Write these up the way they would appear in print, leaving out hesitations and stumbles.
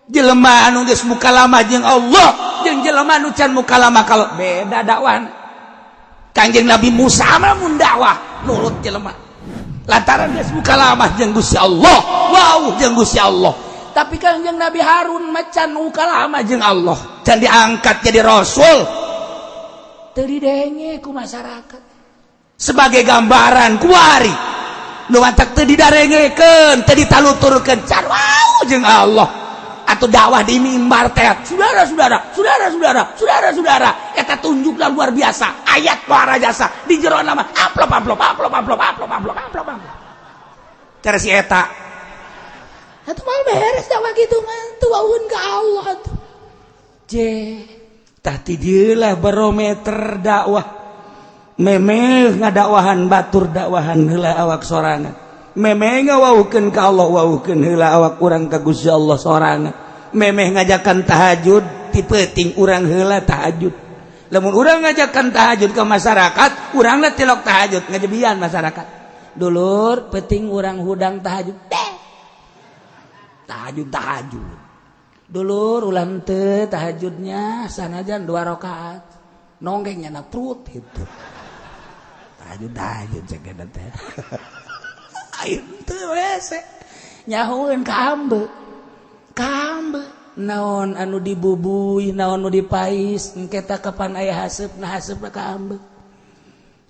jelema anu geus muka lama jeung Allah jeung jelema anu can muka lama kalau beda dakwan. Kanjeng Nabi Musa mah mun dakwah nurut jelema lantaran geus muka lama jeung Gusti Allah, wow jeung Gusti Allah. Tapi Kanjeng Nabi Harun macan muka lama jeung Allah can diangkat jadi rasul teu didenge ku masyarakat sebagai gambaran kuari nu mantak teu didarengekeun teu ditaluturkeun can wow jeung Allah. Atau dakwah di mimbar teh saudara-saudara eta tunjuklah luar biasa ayat luar jasa di jero nama amplop cara si eta atuh mal beres dakwah kitu mah tuaun ka Allah atuh je tah ti dieu lah barometer dakwah memeh ngadakwahan batur dakwahan heula awak sorangan memeh ngawaukeun ka Allah waukeun heula awak urang ka Gusti Allah sorangan memeh ngajakan tahajud ti peuting urang heula tahajud lamun urang ngajakan tahajud ka masyarakat urangna tilok tahajud ngajebian masyarakat dulur peuting urang hudang tahajud tahajud dulur ulah teu tahajudnya sanajan 2 rakaat nonggengnya na prut gitu tahajud cegeda teh air teu wese nyahoeun ka ambe naon anu dibubuy naon anu dipais engketa kapan aya haseupna ka ambe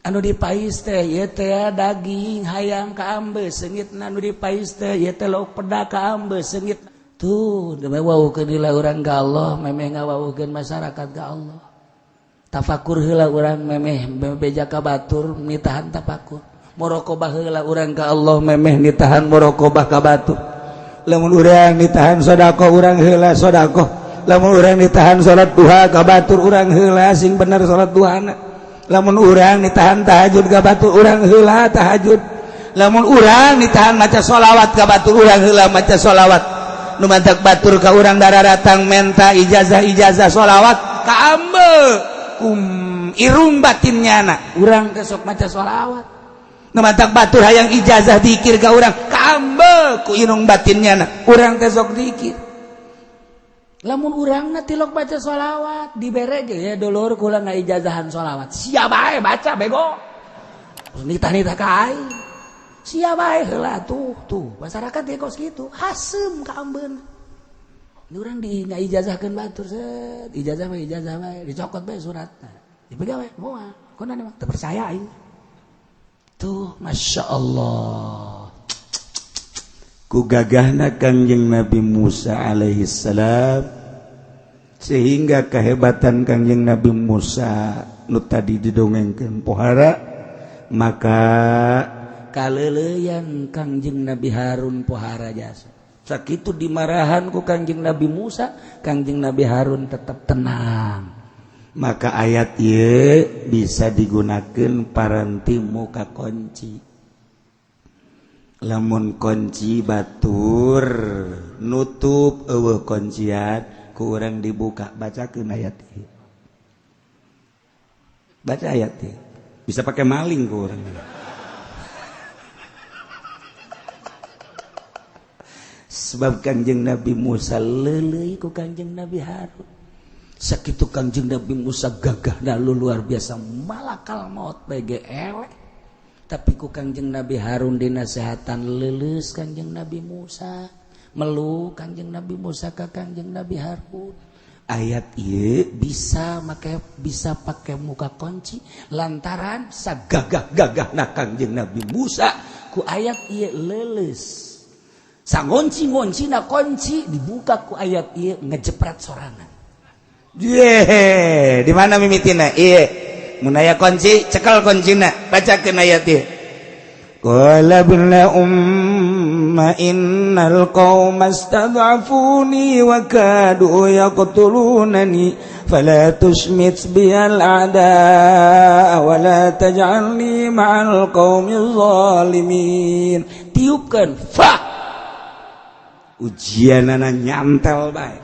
anu dipais teh ieu teh daging hayang ka ambe seungitna anu dipais teh ieu teh lauk pedak ka ambe seungit tuh wawukeun heula urang ka Allah memeh ngawawukeun masyarakat ka Allah tafakur heula urang memeh beja ka batur nitahan tafakur muraqabah heula urang ka Allah memeh nitahan muraqabah ka batur lamun urang nitahan sedekah urang heula sedekah lamun urang nitahan salat duha ka batur urang heula sing bener salat duhana lamun urang nitahan tahajud ka batur urang heula tahajud lamun urang nitahan maca sholawat ka batur urang heula maca sholawat nu mantak batur ka urang dararatang menta ijazah sholawat ka ambe irung batinnyana urang teh sok maca sholawat nu mantak batur hayang ijazah dikir ka urang ka ambe ku irung batinnyana urang teh sok dikir lamun urangna tilok baca sholawat dibere ge ya dulur kula ngaijazahan sholawat sia bae baca bego nitah-nitah ka aing sia bae heula tuh masyarakat ge kos kitu hasem ka ambeun ini urang di ngaijazahkeun batur set ijazah bae dicokot bae suratna dipegang bae moal kunaon mah teu percaya aing tuh masyaallah ku gagahna Kangjeng Nabi Musa alaihi salam sehingga kehebatan Kangjeng Nabi Musa nu tadi didongengkeun pohara maka kaleuleyan Kangjeng Nabi Harun pohara jasa sakitu dimarahan ku Kangjeng Nabi Musa Kangjeng Nabi Harun tetap tenang maka ayat ieu bisa digunakeun paranti muka kunci lamun kunci batur nutup eueuh kuncian ku urang dibuka bacakeun ayat ieu baca ayat ieu bisa pakai maling ku urang sebab Kangjeng Nabi Musa leuleuy ku Kangjeng Nabi Harun sakitu Kangjeng Nabi Musa gagahna luar biasa malakal maut bege elek tapi ku Kangjeng Nabi Harun dinasehatan leuleus Kangjeng Nabi Musa melu Kangjeng Nabi Musa ka Kangjeng Nabi Harun ayat ieu bisa pakai muka kunci lantaran sagagah-gagahna Kangjeng Nabi Musa ku ayat ieu leuleus sangonci-ngoncina kunci dibuka ku ayat ieu ngejepret sorangan di mana mimitina ieu mun aya kunci cekel kuncina bacakeun ayat ieu qala binna umma innal qauma istad'afuni wa kadu yaqtulunani fala tusmit biyal a'da wa la taj'alni ma'al qaumil zalimin tiupkeun fa ujianana nyantel bae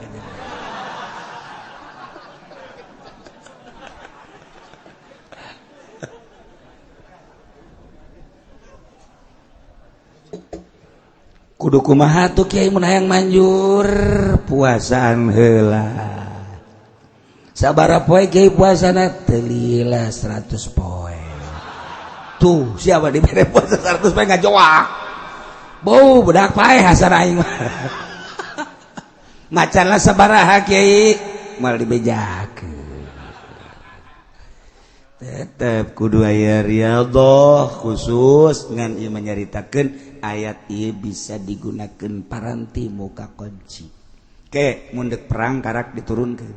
kudu kumaha tuh Kiai mun hayang manjur puasaan heula. Sabaraha poe Kiai puasana teu lila 100 poe. Tuh siapa dibere puasa 100 poe ngajoak. Bau budak paeh hasan aing mah. Macanna sabaraha Kiai moal dibejakeun. Tetep kudu aya riyadhah khusus ngan ieu menyaritakeun ayat ieu bisa digunakeun paranti muka kunci. Ke mun deuk perang karak diturunkeun.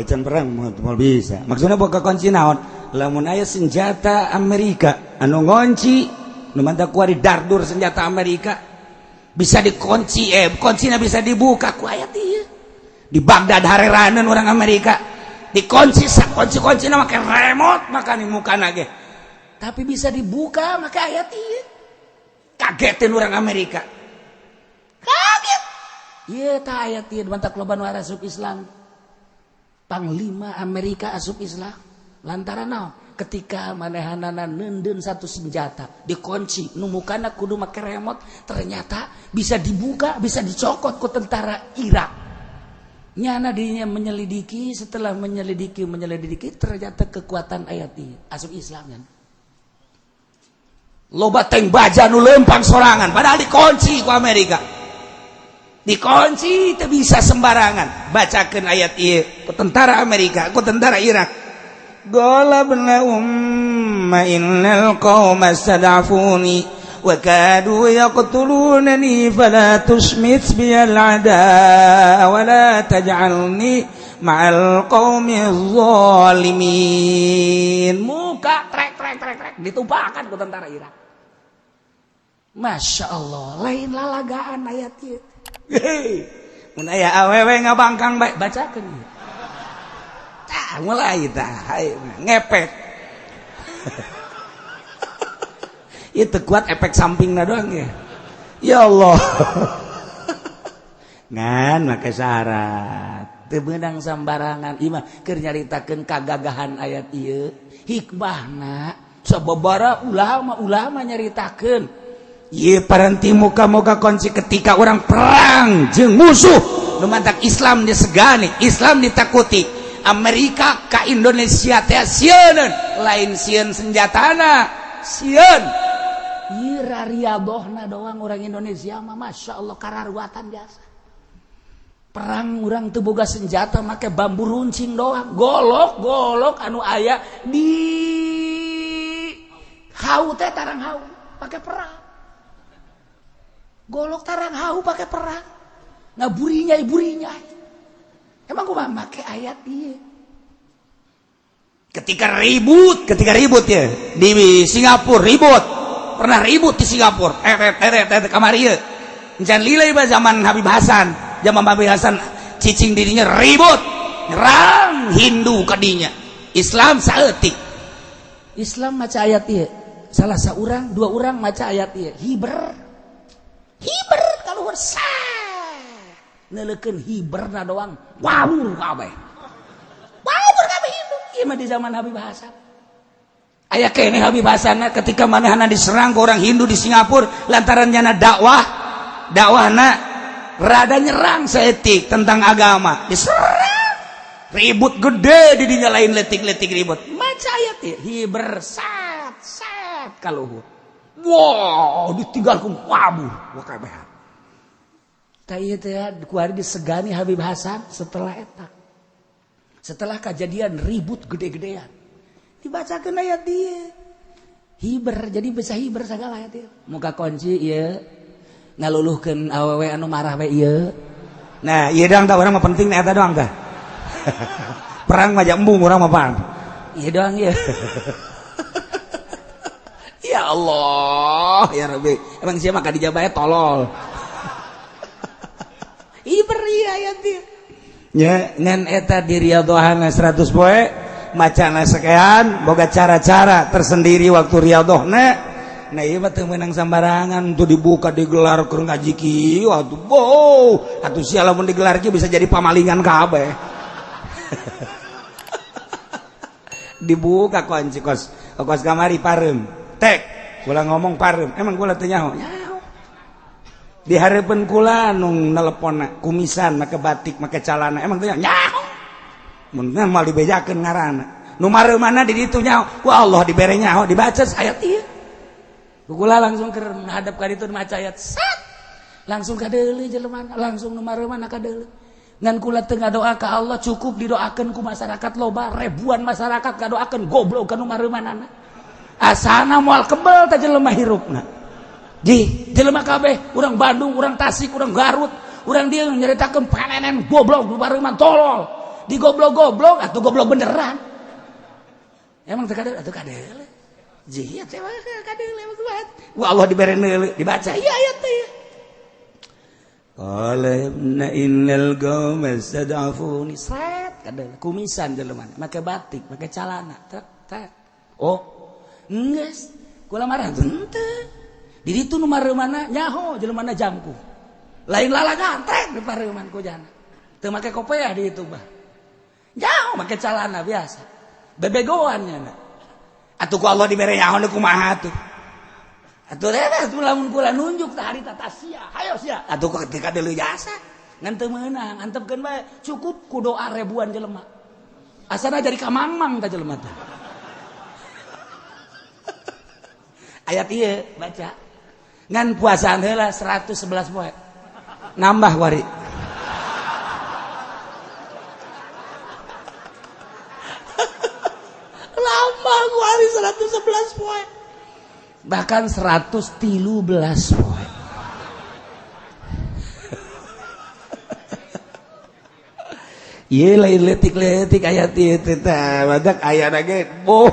Can perang moal bisa. Maksudna muka kunci naon? Lamun aya senjata Amerika anu ngonci nu mantap kuari dardur senjata Amerika bisa dikunci kuncina bisa dibuka ku ayat ieu. Di Baghdad hareraneun orang Amerika dikunci kunci-kuncina make remote makanya mukana ge tapi bisa dibuka make ayat ieu. Kagetin orang Amerika kaget ieu tah ayat ieu mantap loba nu asup Islam. Panglima Amerika asup Islam lantaran naon ketika manehanana neundeun satu senjata dikunci nu mukana kudu make remote ternyata bisa dibuka bisa dicokot ku tentara Irak. Nyana dirinya menyelidiki, setelah menyelidiki ternyata kekuatan ayat ini asup Islam kan. Loba teng baja nu lempang sorangan padahal dikunci ku Amerika. Dikunci teu bisa sembarangan. Bacakeun ayat ieu ku tentara Amerika, ku tentara Irak. Ghalabna umma innal qauma stad'afuni وكادوا يقتلونني فلا تشمت بي العداء ولا تجعلني مع القوم الظالمين. Muka trek ditumpakan ku tentara Irak. Masya Allah lain lalagaan ayat ieu. Mun aya awewe ngabangkang bae bacakeun. Tah mulai tah ngepet. Itu kuat efek sampingna doang ya. Ya Allah. Ngan make syarat. Teu beunang sambarangan ieu mah keur nyaritakeun kagagahan ayat ieu. Hikmahna sababaraha ulama nyaritakeun. Ieu paranti muka-muka kunci ketika orang perang jeung musuh nu mantak Islam disegani, Islam ditakuti. Amerika ka Indonesia teh sieun, lain sieun senjatana, sieun. Ieu rariadohna doang orang Indonesia mah masya Allah kararuatan biasa. Perang urang teu boga senjata make bambu runcing doang, golok anu aya di hau teh tarang hau pake perang. Golok tarang hau pake perang. Ngaburinya. Emang kumaha make ayat ieu. Ketika ribut ya di Singapura ribut. Pernah ribut di Singapura kamari ieu encan lilai ba zaman Habib Hasan cicing dirinya ribut nyerang Hindu kadinya Islam saeutik Islam maca ayat ieu salah saurang dua urang maca ayat ieu hiber kaluhur sah neuleukeun hiberna doang wabur kabeh Hindu ieu mah di zaman Habib Hasan. Aya kene Habib Hasan ketika manehna diserang ke orang Hindu di Singapura lantaran nyana dakwahna rada nyerang saeutik tentang agama diserang ribut gede di dinya lain letik ribut maca ayat ieu hiber sat kaluhur wow ditinggalkeun wabur kabeh tah ieu teh kuari disegani Habib Hasan setelah kejadian ribut gede-gedean dibacakeun ayat dia hiber jadi bisa hiber sagala ayat dia muka kunci ieu ngaluluhkeun awewe anu marah we ieu nah ieu doang tah urang mah penting eta doang tah perang mah embung urang mah paham ieu doang ieu ya Allah ya Rabbi emang sia mah ka dijabae tolol hiber ieu ayat dia nya ngan eta di riyadhahna 100 poe macana sekean boga cara-cara tersendiri waktu riyadhahna nah ieu mah teu meunang sambarangan untuk dibuka digelar keur ngaji kieu atuh sia lamun digelar kieu bisa jadi pamalingan kabeh dibuka kunci kos kamari pareum tek ulah ngomong pareum emang kula teu nyaho di harapan kula nung neleponna kumisan make batik make calana emang teh nyaho mun mal dibejakeun ngaranna nu mareumana di ditu nyaho ku Allah dibere nyaho dibaca ayat ieu kula langsung keur ngadep ka ditu maca ayat sat langsung kadeuleu jelema langsung nu mareumana kadeuleu ngan kula teu ngadoa ka Allah cukup didoakeun ku masyarakat loba ribuan masyarakat ngadoakeun goblok ka nu mareumanana asana moal kebel teh jelema hirupna di jelema kabeh urang Bandung urang Tasik urang Garut urang dieu nyaritakeun panenen goblok nu mareuman tolol di goblok-goblok atuh goblok beneran emang teu kadeuleu atuh kadeuleu jieu teh kadeuleu kuat wa Allah dibere neuleu dibaca ieu ayat teh qala inna innal qauma istad'afuni sret kadeuleu kumisan jelema make batik make calana tek oh geus kula marah henteu di ditu nu mareumana nyaho jeleumana jangku lain lalagan trek di pareuman ku jana teu make kopiah di ditu bah nyaho make calana biasa bebegoan nya atuh ku Allah dibere nyaho nu kumaha atuh atuh teh lamun kula nunjuk tah harita tasia hayo sia atuh ketika deuleu jasa ngan teu meunang antepkeun bae cukup ku doa ribuan jelema asana jadi kamangmang tah jelema teh ayat ieu baca ngan puasaan heula 111 poe nambah wari nambah wari 111 poe bahkan 113 poe ieu lain letik-letik ayat ieu teh badak ayana ge boh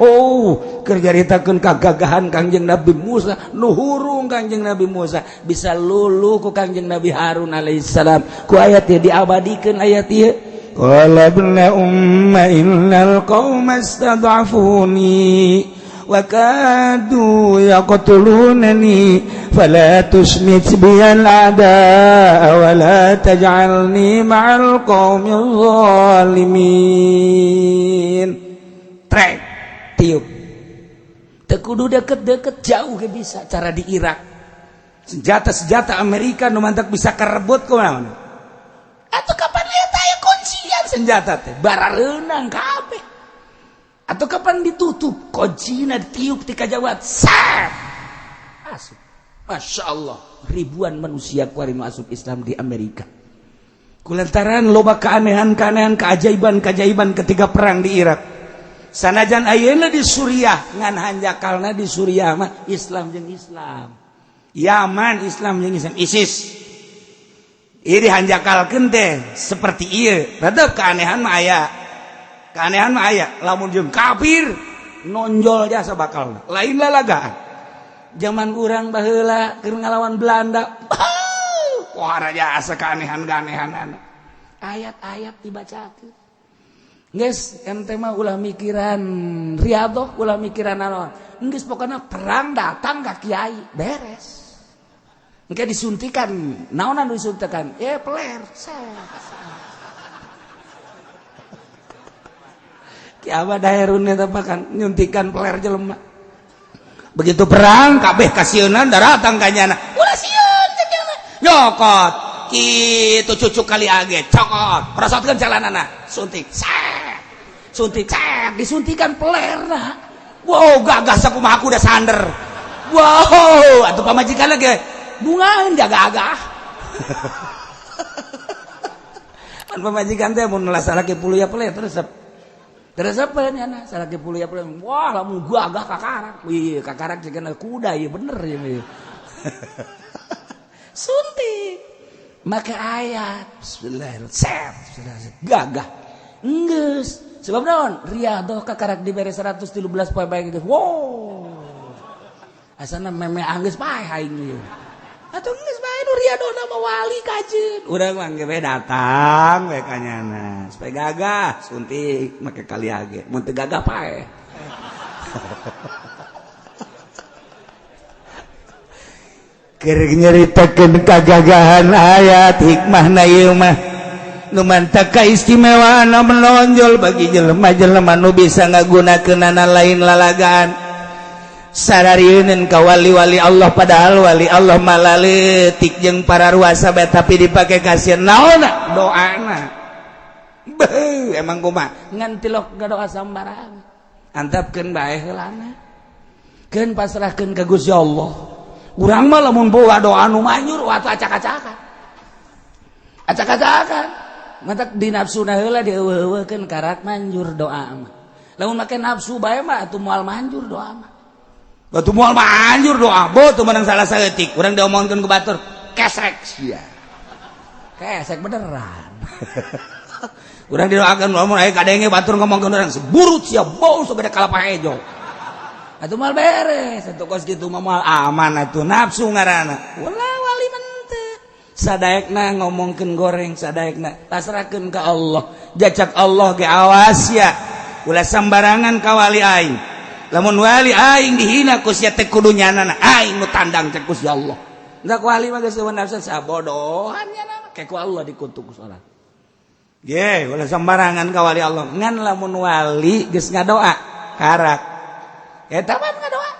keur caritakeun kagagahan Kangjeng Nabi Musa nu hurung Kangjeng Nabi Musa bisa luluh ku Kangjeng Nabi Harun alaihissalam ku ayat ieu diabadikeun ayat ieu qala ibna umma innal qauma istad'afuni wa kadu yaqtulunani fala tusmit biyal ada wa la taj'alni ma'al qaumil zalimin trek tiup teu kudu deket-deket jauh ge bisa cara di Irak senjata-senjata Amerika nu mantak bisa karebut kunaon atuh kapan eta aya kuncian senjata teh barareunang kabeh atau kapan ditutup kuncina ditiup ti kajawat sat asup Masya Allah ribuan manusia kuarinu asup Islam di Amerika kulantaran loba keanehan-keanehan keajaiban-keajaiban ketika perang di Irak sanajan ayeuna di Suriah ngan hanjakalna di Suriah mah Islam jeung Islam Yaman Islam jeung Islam ISIS ieu dihanjakalkeun teh seperti ieu rada keanehan mah aya keanehan mah aya lamun jeung kafir nonjol jasa bakal lain lalagaan zaman urang baheula keur ngalawan Belanda pohara jasa keanehan-keanehanan ayat-ayat dibacakeun geus ente mah ulah mikiran riadoh ulah mikiran naon geus pokona perang datang ka kiai beres engke disuntikan naonan disuntikan peler Abah daerun eta kan nyuntikan peler jelema. Begitu perang kabeh kasieun datang ka nyana. Ulah sieun cenah. Nyokot kitu cucuk kali age cokot. Prosotkeun calanana. Suntik. Set. Suntik set disuntikan pelerna. Wow, gagah sakumaha kuda sander. Wow, atuh pamajikan ge bungaeun jaga-agah. Pan pamajikan teh mun lasalake puluh ya peler terus apa nih anak salah ke puluh ya puluh wah lamun gua agak kakarak wih kakarak cenah kuda ya bener ini suntik make ayat bismillahirrahmanirrahim gagah geus sebab naon riadoh kakarak dibere 113 poe bae gitu wow asana meme anggeus bae aing atuh geus bae nu riadona mah wali kajeun urang mah ge datang we ka nyana supaya gagah suntik make kali age mun teu gagah pae keur nyaritakeun kagagahan ayat hikmahna ieu mah nu mantap kaistimewaan menonjol bagi jelema-jelema nu bisa ngagunakeunana lain lalagaan sararieun ka wali-wali Allah padahal wali Allah malaletik jeung para ruasa bae tapi dipake kasieun naonna doana emang kumaha ngan tilok ngadoa sambarang antapkeun bae heulana keun pasrahkeun ka Gusti Allah urang mah lamun boga doa nu manyur wae acak-acakan matak di nafsuna heula dieueuh-eueuhkeun karak manjur doa mah lamun make nafsu bae mah atuh moal manjur doa mah batu moal manjur doa beuh menang salah saeutik urang diomongkeun ku batur kesek sia kesek beneran urang didoakeun lamun aya kadenge batur ngomongkeun urang seburut sia bau sabeda kalapa hejo atuh moal beres atuh kos kitu mah moal aman atuh nafsu ngaranna ulah wali menteu sadaekna ngomongkeun goreng sadaekna pasrahkeun ka Allah jajak Allah ge awas ya ulah sambarangan ka wali aing lamun wali aing dihina ku sia teh kudu nyanana aing nu tandang cek Gusti Allah ndak wali mah geus nafsu sabodohan nyanana ke ku Allah dikutuk salat ye ulah sambarangan ka wali Allah ngan lamun wali geus ngadoa karak eta mah ngadoa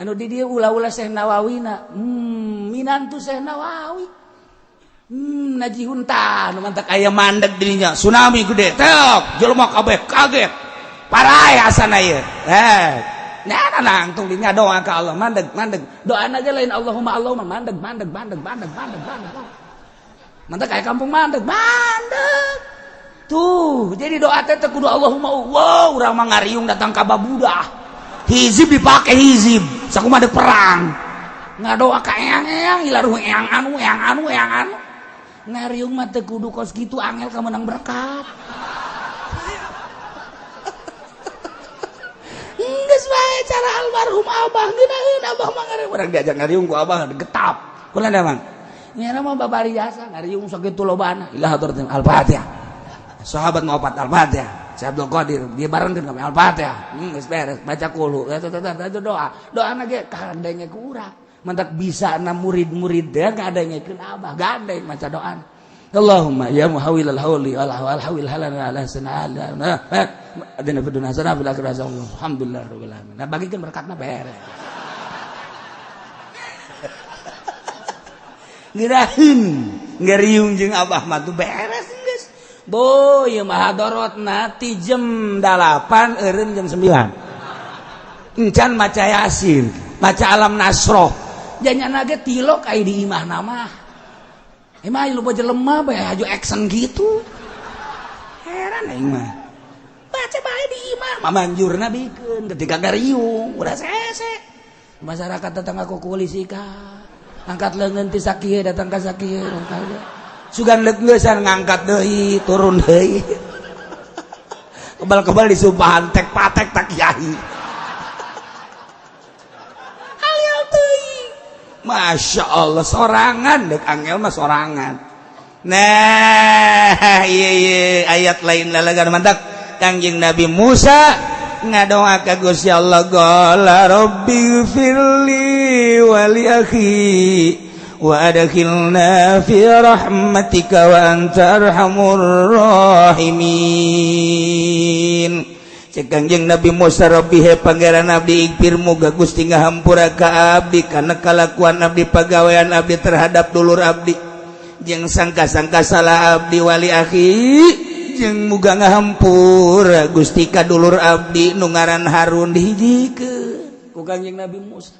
anu di dieu ulah-ulah Syekh Nawawina minantu Syekh Nawawi Naji Hunta nu mantak aya mandeg dirinya tsunami gede teok jelema kabeh kaget parae asana ieu nyana nangtung dinya doa ka Allah mandeg doana ge lain Allahumma mandeg mantak aya kampung mandeg tuh jadi doa teh kudu Allahumma wow urang mah ngariung datang ka babudah hizib dipake hizib sakumaha deuk perang ngadoa ka eang-eang ilaruh eang anu ngariung mah teh kudu kos kitu angel ka menang berkat geus bae cara almarhum abah ngeunaheun abah mah ngariung urang diajak ngariung ku abah getap kunaon mang nyana mah babari jasa ngariung sakitu lobana ilah atur al-fatihah sahabat mau opat al-fatihah Syekh Abdul Qadir dia barengkeun kami al-fatihah geus beres baca qulu doa ge kandenge ku urang mantak bisa na murid-murid teh ngadengekeun abah gandeng maca doa Allahumma ya muhawwilal hauli wal hawil halana ala sanala adina fid dunya hasanah fil akhirati hasanah alhamdulillah rabbil alamin nah bagikeun berkatna beres ngirahin ngariung jeung abah mah tuh beres geus boy mah hadorotna ti jam 8 eureun jam 9 encan maca yasin maca alam nasroh janyana ge tilok aya di imahna mah emang lupa jelema bae haju action gitu heran aing mah baca bae di imah mamanjurna bikeun ketika ngariung udah sese masyarakat datang aku polisi ka angkat leungeun ti sakieu datang ka sakieu sugan leuk ngeusan ngangkat deui turun deui kebal-kebal disumpahan tek patek tak kiai Masya Allah sorangan dek angel mah sorangan nah iya ayat lain lalagan mantak Kangjeng Nabi Musa ngadoa ka Gusti Allah qala rabbi firli wa li akhi wa adkhilna fi rahmatika wa anta arhamur rahimin Kangjeng Nabi Musa Rabbi he pangeran abdi ighfir muga Gusti ngahampura ka abdi kana kalakuan abdi pagawean abdi terhadap dulur abdi jeung sangka-sangka salah abdi wali akhi jeung muga ngahampura Gusti ka dulur abdi nu ngaran Harun dihijikeun ku Kangjeng Nabi Musa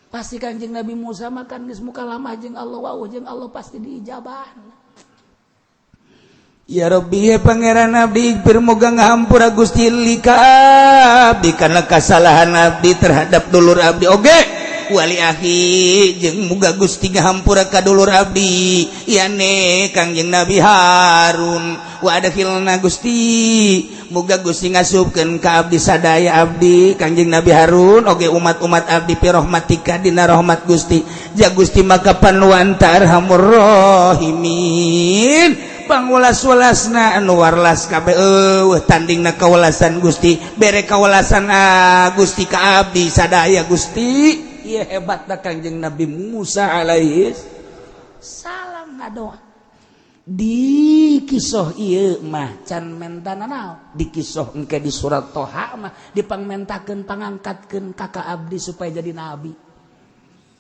pasti Kangjeng Nabi Musa makan geus muka lama jeung Allah wau jeung Allah pasti diijabah Ya Rabbi ya pangeran abdi ighfir muga ngahampura Gusti lika abdi kana kasalahan abdi terhadap dulur abdi oge wali akhi jeung muga Gusti ngahampura ka dulur abdi yane Kangjeng Nabi Harun wa adkhilna Gusti muga Gusti ngasupkeun ka abdi sadaya abdi Kangjeng Nabi Harun oge umat-umat abdi pi rahmatika dina rahmat Gusti ja Gusti maka panuan tarhamur rahimin pangulas-ulasna anu warlas kabeh tandingna kawelasan Gusti bere kawelasan Gusti ka abdi sadaya Gusti ieu hebatna Kangjeng Nabi Musa alaihi salam ngadoa di kisah ieu mah can mentana naon di kisah engke di surat Toha mah dipangmentakeun pangangkatkeun kakak abdi supaya jadi nabi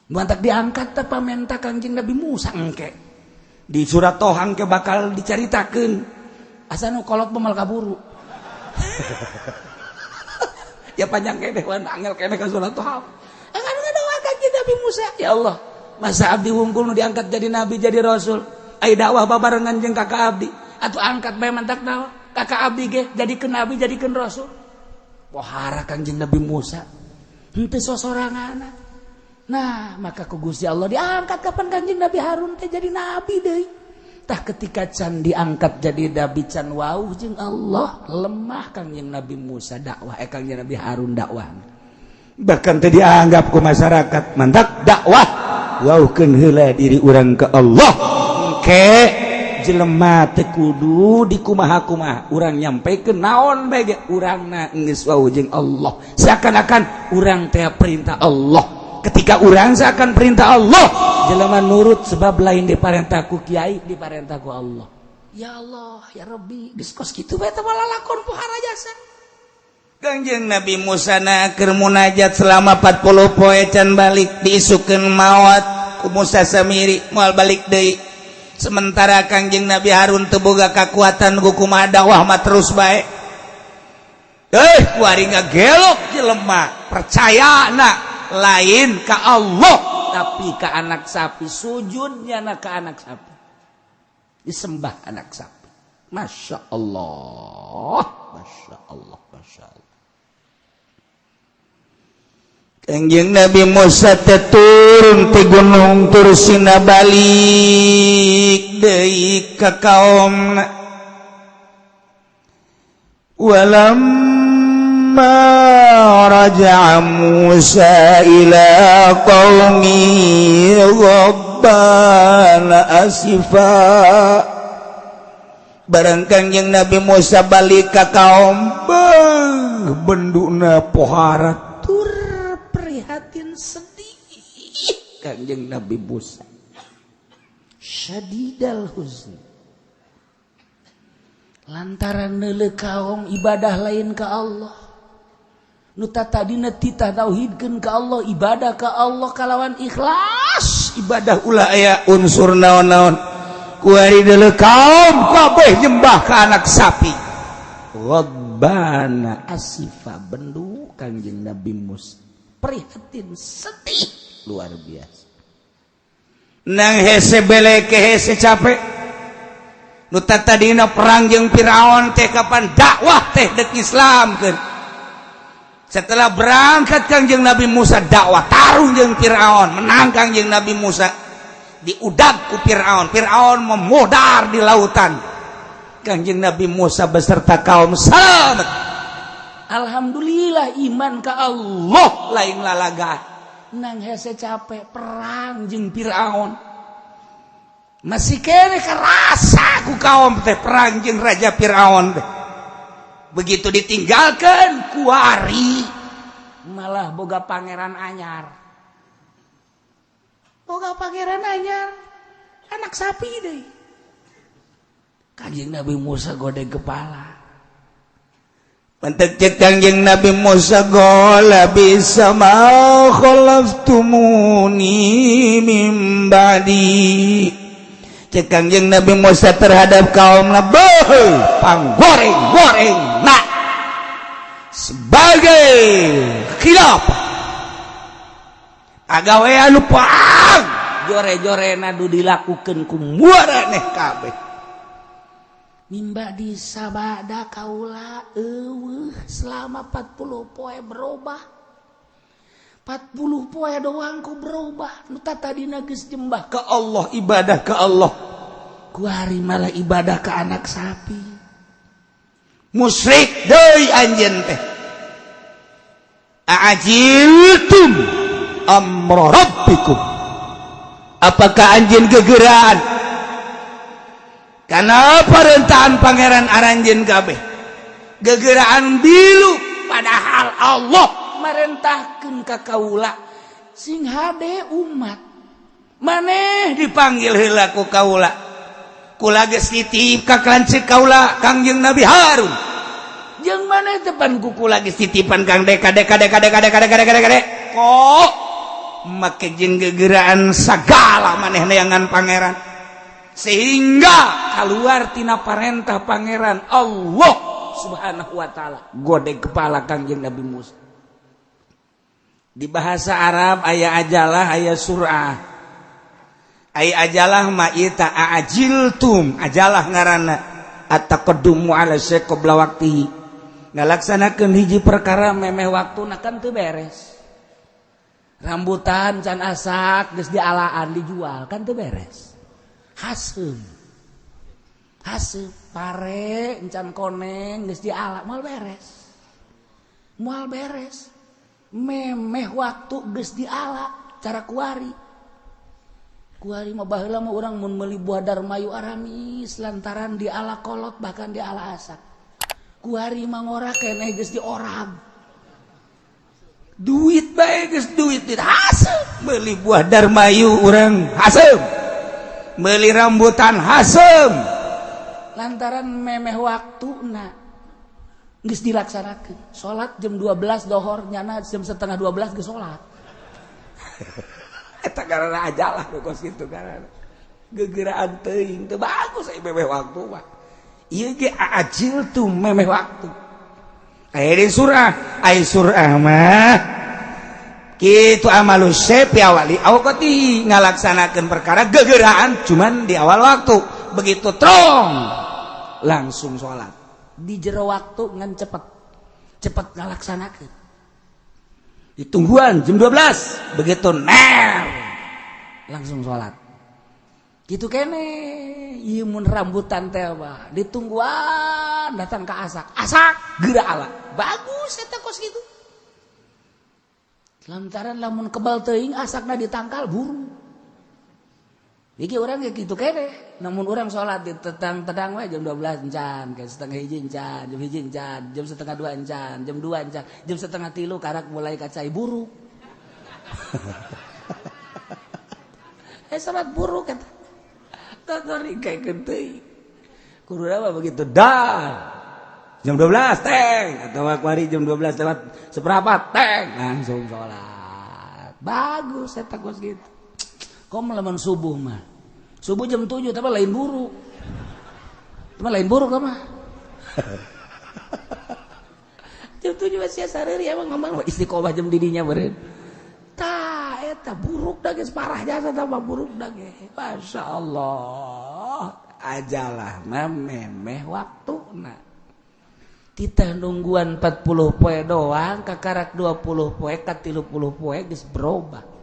mantak diangkat teh pamenta Kangjeng Nabi Musa engke di surat Toha engke bakal dicaritakeun asa nu kolot pemal kaburu ya panjang kene wan angel kene ka surat Toha akan ngadoa Kangjeng Nabi Musa ya Allah masa abdi wungkul nu diangkat jadi nabi jadi rasul ai dakwah babarengan jeung kakak abdi atuh angkat bae mantak naon kakak abdi ge jadikeun nabi jadikeun rasul pohara Kangjeng Nabi Musa henteu sosoranganna nah maka ku Gusti Allah diangkat kapan Kangjeng Nabi Harun teh jadi nabi deui tah ketika can diangkat jadi nabi can wauh jeung Allah lemah Kangjeng Nabi Musa dakwah Kangjeng Nabi Harun dakwah bahkan teh dianggap ku masyarakat mantak dakwah wauhkeun heula diri urang ka Allah ke jelema teu kudu dikumaha-kumaha urang nyampekeun naon bae ge urangna geus wau jeung Allah seakan-akan urang teh perintah Allah ketika urang seakan perintah Allah jelema nurut sebab lain diparentah ku kiai diparentah ku Allah ya Allah ya Rabbi geus kos kitu bae teh malalakon pohara jasa Kangjeng Nabi Musa na keur munajat selama 40 poe can balik diisukeun maot ku Musa samiri moal balik deui sementara Kangjeng Nabi Harun teu boga kakuatan kumaha dakwah mah terus bae kuari ngagelok jelema percayana lain ka Allah tapi ka anak sapi sujudnya na ka anak sapi disembah anak sapi Masya Allah Masya Allah Masya Allah Kangjeng Nabi Musa teh turun ti gunung Tursina balik deui ka kaumna walamma raja'a Musa ila qaumi rabbana asifa barang Kangjeng Nabi Musa balik ka kaum benduna pohara sedih Kangjeng Nabi Musa syadidal huzni lantaran neuleuh kaum ibadah lain ka Allah nu tadina titah tauhidkeun ka Allah ibadah ka Allah kalawan ikhlas ibadah ulah aya unsur naon-naon kuari neuleuh kaum kabeh nyembah ka anak sapi Rabbana asifa bendu Kangjeng Nabi Musa prihatin sedih luar biasa nang hese beleke hese capek nu tadina perang jeung Firaun teh kapan dakwah teh dek Islamkeun setelah berangkat Kangjeng Nabi Musa dakwah tarung jeung Firaun menang Kangjeng Nabi Musa diudag ku Firaun memodar di lautan Kangjeng Nabi Musa beserta kaum selamat alhamdulillah iman ka Allah lain lalaga nang hese capek perang jeung Firaun masih kene karasa ku kaum teh perang jeung raja Firaun begitu ditinggalkan kuari malah boga pangeran anyar anak sapi deui Kangjeng Nabi Musa gode kepala mantek cek Kangjeng Nabi Musa gola bisa ma khalaftumuni min ba'di cek Kangjeng Nabi Musa terhadap kaumna beuh panggoreng-goreng nah sebagai khilafah agawe anu pang jore-jorena du dilakukeun ku muaraneh kabeh mimba di sabada kaula selama 40 poe berubah 40 poe doang ku berubah nu tadina geus nyembah ka Allah ibadah ka Allah ku hari malah ibadah ka anak sapi musyrik deui anjeun teh a'ajiltum amra rabbikum apakah anjeun gegeuraan karena perintahan pangeran aranjeun kabeh gegeuraan bilu padahal Allah merentahkeun ka kaula sing hade umat maneh dipanggil heula ku kaula kula geus titip ka klancik kaula Kangjeng Nabi Harun jeung mana tepan kuku lagi titipan Kang Deka kok make jeung gegeraan sagala maneh neangan pangeran sehingga keluar tina parentah pangeran Allah Subhanahu wa taala godeg kepala Kangjeng Nabi Musa. Di bahasa Arab aya ajalah aya surah. Aya ajalah ma ieu ta ajiltum ajalah ngaranna at-taqaddumu ala syai' qabla waqtihi. Ngalaksanakeun hiji perkara memeh waktuna kan teu beres. Rambutan can asak geus dialaan dijual kan teu beres. Haseum pare encan koneng geus diala moal beres memeh waktu geus diala cara kuari mah baheula mah urang mun meuli buah darmayu aramis lantaran diala kolot bahkan diala asak kuari mah ngora keneh geus diorag duit bae geus duit haseum meuli buah darmayu urang haseum meuli rambutan haseum lantaran memeh waktuna geus dilaksanakeun. Salat jam 12 dohor nyana jam setengah 12 geus salat. Eta karana ajalah kos kitu karana. Gegeraan teuing teu bagus ai memeh waktu mah. Ieu ge ajil tuh memeh waktu. Aya di surah mah kitu amalus syai' awali awqati ngalaksanakeun perkara gegeraan cuman di awal waktu. Begitu trong langsung sholat di jero waktu ngan cepet ngalaksanakeun ditungguan jam 12 begitu langsung sholat gitu kene ieu mun rambutan teh mah ditungguan datang ka asak geura ala bagus eta kos kitu lantaran lamun kebal teuing asakna ditangkal buru iki urang ge kitu kene namun urang salat di tedang we jam 12 encan ke setengah 1 encan jam 1 encan jam setengah 2 encan jam 2 encan jam setengah 3 karak mulai kacai buruk salat buruk eta tadori kaekeun teuing kudu begitu dah jam 12 teng atawa kuari jam 12 lewat seperempat teng langsung salat bagus eta kos gitu. Kok lamun subuh mah. Subuh jam 7 tapi lain buruk. Cuma lain buruk mah. Jam 7 masih sareuri emang ngomong istiqomah jam didinya beureun. Tah eta buruk da geus parah jasa tah buruk da ge. Masyaallah. Ajalah memeh waktuna. Kita nungguan 40 poe doang kakarak 20 poe ka 30 poe geus berubah.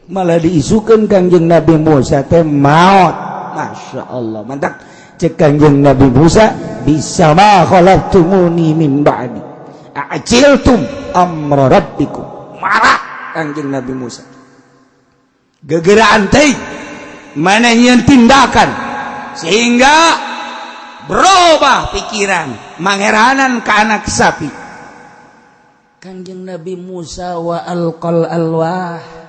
Malah diisukeun Kangjeng Nabi Musa teh maot. Masya Allah mantap cek Kangjeng Nabi Musa bisa ma khalaqtumuni min ba'di a'jiltum amra rabbikum marah Kangjeng Nabi Musa gegeraan teh mana nyeun tindakan sehingga berubah pikiran mangeranan ka anak sapi Kangjeng Nabi Musa wa alqal alwah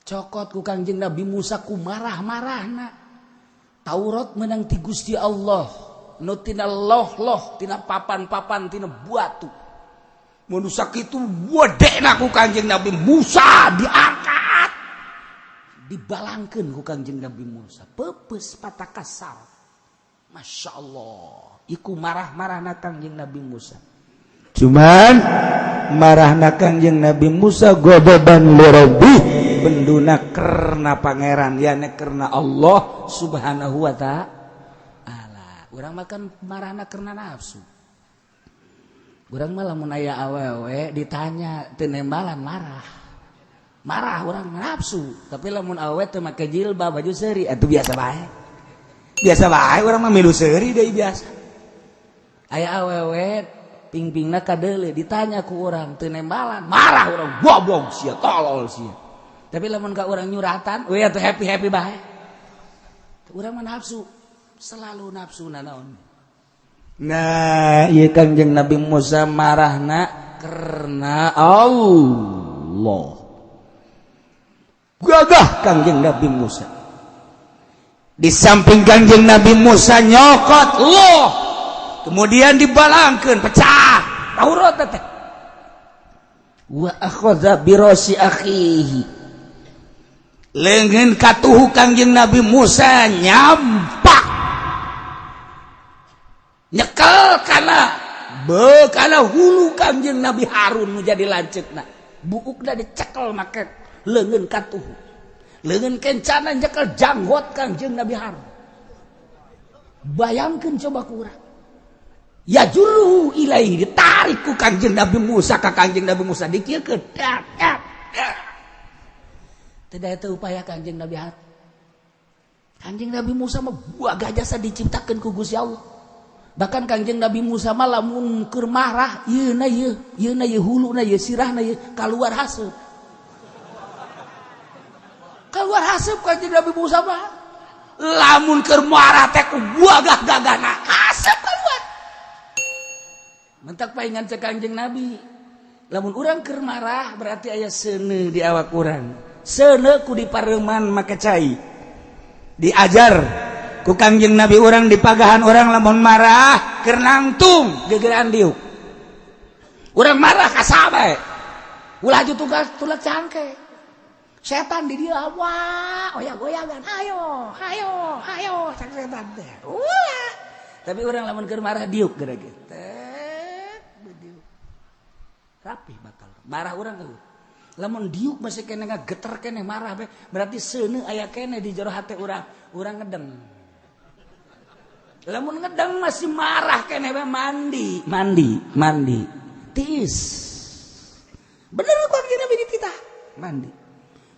cokot ku Kangjeng Nabi Musa ku marah-marahna Taurat menang ti Gusti Allah nu tina loh tina papan-papan tina batu mun sakitu wedena ku Kangjeng Nabi Musa diangkat dibalangkeun ku Kangjeng Nabi Musa peupeus patakasar Masya Allah iku marah-marahna Kangjeng Nabi Musa cuman marahna Kangjeng Nabi Musa godoban li rabbih benduna karena pangeran yana karena Allah Subhanahu wa taala urang makan marahna karena nafsu urang mah lamun aya awewe ditanya teu nembalan marah urang nafsu tapi lamun awewe teu make jilbab baju seuri atuh biasa bae urang mah milu seuri deui biasa aya awewe ping-pingna kadeuleu ditanya ku urang teu nembalan marah urang goblok sia tolol sia tapi lamun ka urang nyuratan we atuh happy bae urang mah nafsu selalu nafsu naon nah ieu Kangjeng Nabi Musa marahna karena Allah gagah Kangjeng Nabi Musa di samping Kangjeng Nabi Musa nyokot loh, kemudian dibalangkeun pecah Taurat teh. Wa akhadha bi rasi akhihi, leungeun katuhu Kangjeng Nabi Musa nyampak nyekel kana hulu Kangjeng Nabi Harun nu jadi lanceukna, buukna dicekel make leungeun katuhu, leungeun kencana nyekel janggot Kangjeng Nabi Harun. Bayangkeun coba ku urang, ya juru ilaihi, ditarik ku Kangjeng Nabi Musa ka Kangjeng Nabi Musa dikieukeun tidak ada upaya Kangjeng Nabi Harun. Kangjeng Nabi Musa mah buaga jasa diciptakeun ku Gusti Allah. Bahkan Kangjeng Nabi Musa mah lamun keur marah yeuna ye huluna ye sirahna ye kaluar haseup. Kaluar haseup Kangjeng Nabi Musa mah lamun keur marah teh ku buagah gagana haseup kaluar. Mentak paingan cek Kangjeng Nabi, lamun urang keur marah berarti aya seuneu di awak urang. Seuneu ku dipareuman make cai. Diajar ku Kangjeng Nabi urang di pagahan urang lamun marah keur nangtung gegeran diuk. Urang marah ka sabae. Ulah aju tugas tulak cangke. Setan di dieu wah oyak-oyagan. Hayo cak setan teh. Ulah. Tapi urang lamun keur marah diuk geura gitu. Rapi bakal. Marah urang eueuh. Lamun diuk masih kene ngageter kene marah be, berarti seuneu aya kene di jero hate urang. Urang ngedeng. Lamun ngedeng masih marah kene be mandi. Tiis. Bener kok Kangjeng Nabi dititah. Mandi.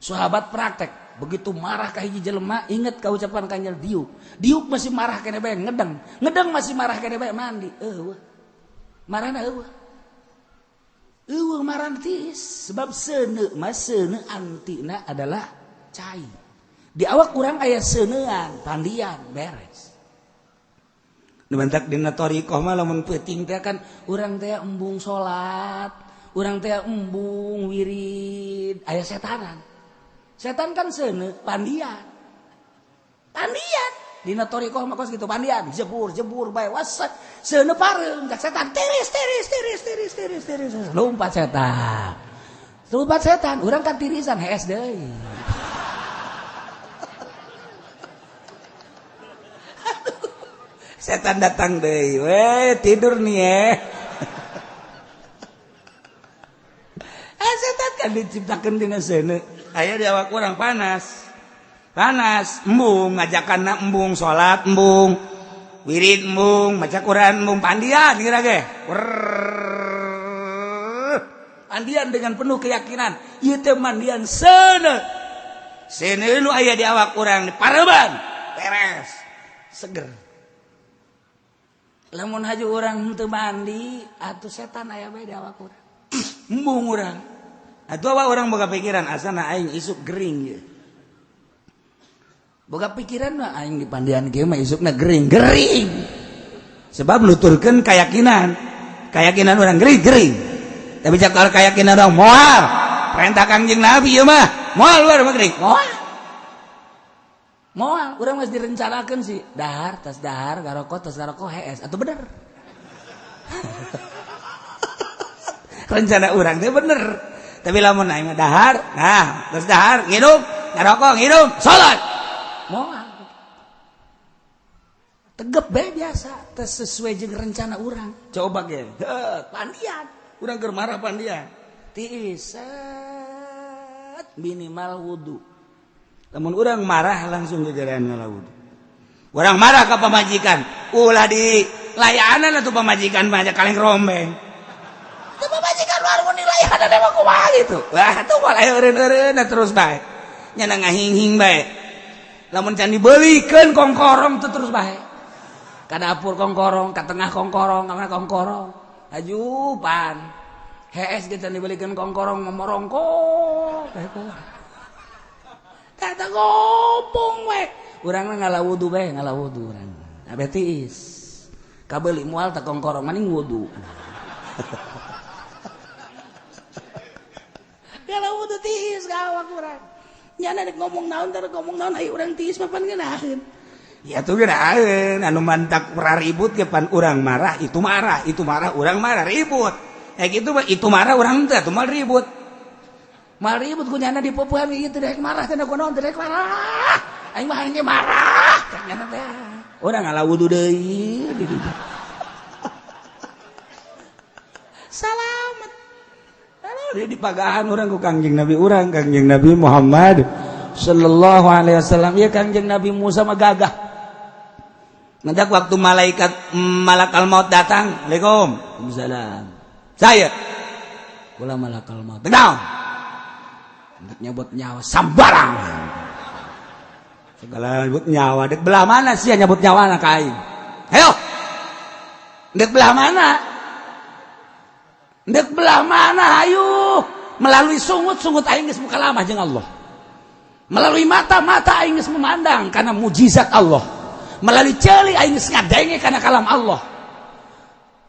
Sahabat praktek, begitu marah ka hiji jelema inget ka ucapan Kangjeng diuk. Diuk masih marah kene be ngedeng. Ngedeng masih marah kene be mandi. Eueuh. Marahna eueuh. Eueuh marahna tiis sebab seuneu antina adalah cai. Di awak urang aya seuneuan, pandian beres. Dibantak dina thariqah mah lamun peuting teh kan urang teh embung salat, urang teh embung wirid, aya setanan. Setan kan seuneu pandian. Dina thariqah mah kos kitu pandian, jebur bae was seuneu pareung cak setan tiris. Lompat setan, urang kan tirisan hees deui. Setan datang deui, we tidur nih setan kan diciptakeun dina seuneu. Aya di awak urang panas, embung ngajakanna embung salat, embung wirid, embung maca Quran, embung pandian kira ge. Pandian dengan penuh keyakinan, ieu teh mandian seuneu. Seuneu nu aya di awak urang dipareuban, beres, seger. Lamun haju urang teu mandi, atuh setan aya bae di awak urang. Embung urang. Atuh awak urang boga pikiran asana aing isuk gering ye. Boga pikiran mah aing di pandian kieu mah isukna gering. Sebab nuturkeun keyakinan urang gering. Tapi cakal keyakinan urang moal. Perintah Kangjeng Nabi ieu mah moal luar mah gering. Moal, urang geus direncanakeun sih. Dahar garoko hees atuh bener. Rencana urang teh bener. Tapi lamun aing dahar, terus dahar ngidup, ngarokok, salat. Moal. Tegep bae biasa, teu sesuai jeung rencana urang. Coba ge, pandian. Urang keur marah pandian. Tiis minimal wudu. Lamun urang marah langsung gegerean ngalaud. Urang marah ka pamajikan, ulah di layanan atuh pamajikan mah kaleng rombeng. Teu pamajikan luar mun di layanan mah kumaha gitu. Wah, atuh malah eureun-eureun terus bae. Nya ngahing-hing bae. Lamun can dibeulikeun kongkorong teu terus bae. Ka dapur kongkorong, ka tengah kongkorong, ka mana kongkorong. Ajupan. Hees ge can dibeulikeun kongkorong momorongkok. Tata ngomong we. Urang ngalah wudu bae, urang. Abe tiis. Kabeuli moal teh kongkorong maning wudu. Ngalah wudu tiis ka awak urang. Nya nek ngomong naon aya urang tiis mah pan ngeunaheun. ya tuh geuraeun anu mantak ribut ge pan urang marah itu marah urang marah ribut gitu mah itu marah urang teh atuh mal ribut ku nyana di popohan ieu teh daek marah teh kunaon teh daek marah aing mah hanya marah nyana teh urang ngalah wudu deui di dieu salamet lalu di pagahan urang ku Kangjeng Nabi Muhammad sallallahu alaihi wasallam ieu Kangjeng Nabi Musa mah gagah mendak waktu malakal maut datang Waalaikumsalam saya kula malakal maut naon hendak nyabot nyawa sambarang segala nyabot nyawa dek belah mana sih nyabot nyawa anak aing ayo dek belah mana ayo melalui sungut aing geus muka lama jeung Allah melalui mata aing geus memandang karena mujizat Allah melalui ceuli aing geus ngadenge karena kalam Allah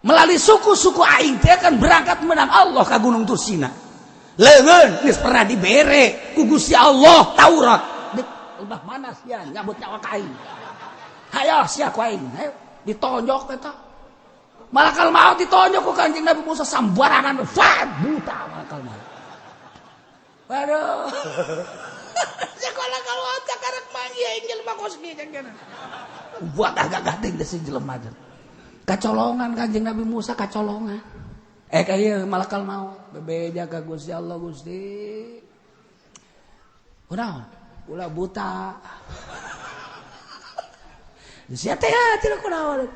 melalui suku aing teh akan berangkat menang Allah ka Gunung Tursina leungeun geus pernah dibere ku Gusti Allah Taurat dek udah mana sia nyambut nyawa ka aing hayo sia ku aing hayo ditonjok eta malakal maut ditonjok ku Kanjeng Nabi Musa sambarangan buta malakal maut waduh sekolah kalau ada karek mangi aing jelema koski cenah buat agak gading deh si jelema teh kacolongan Kanjeng Nabi Musa kacolongan kayak malakal maut bebeja ka Gusti Allah Gusti ulah buta sia teh tina kunaon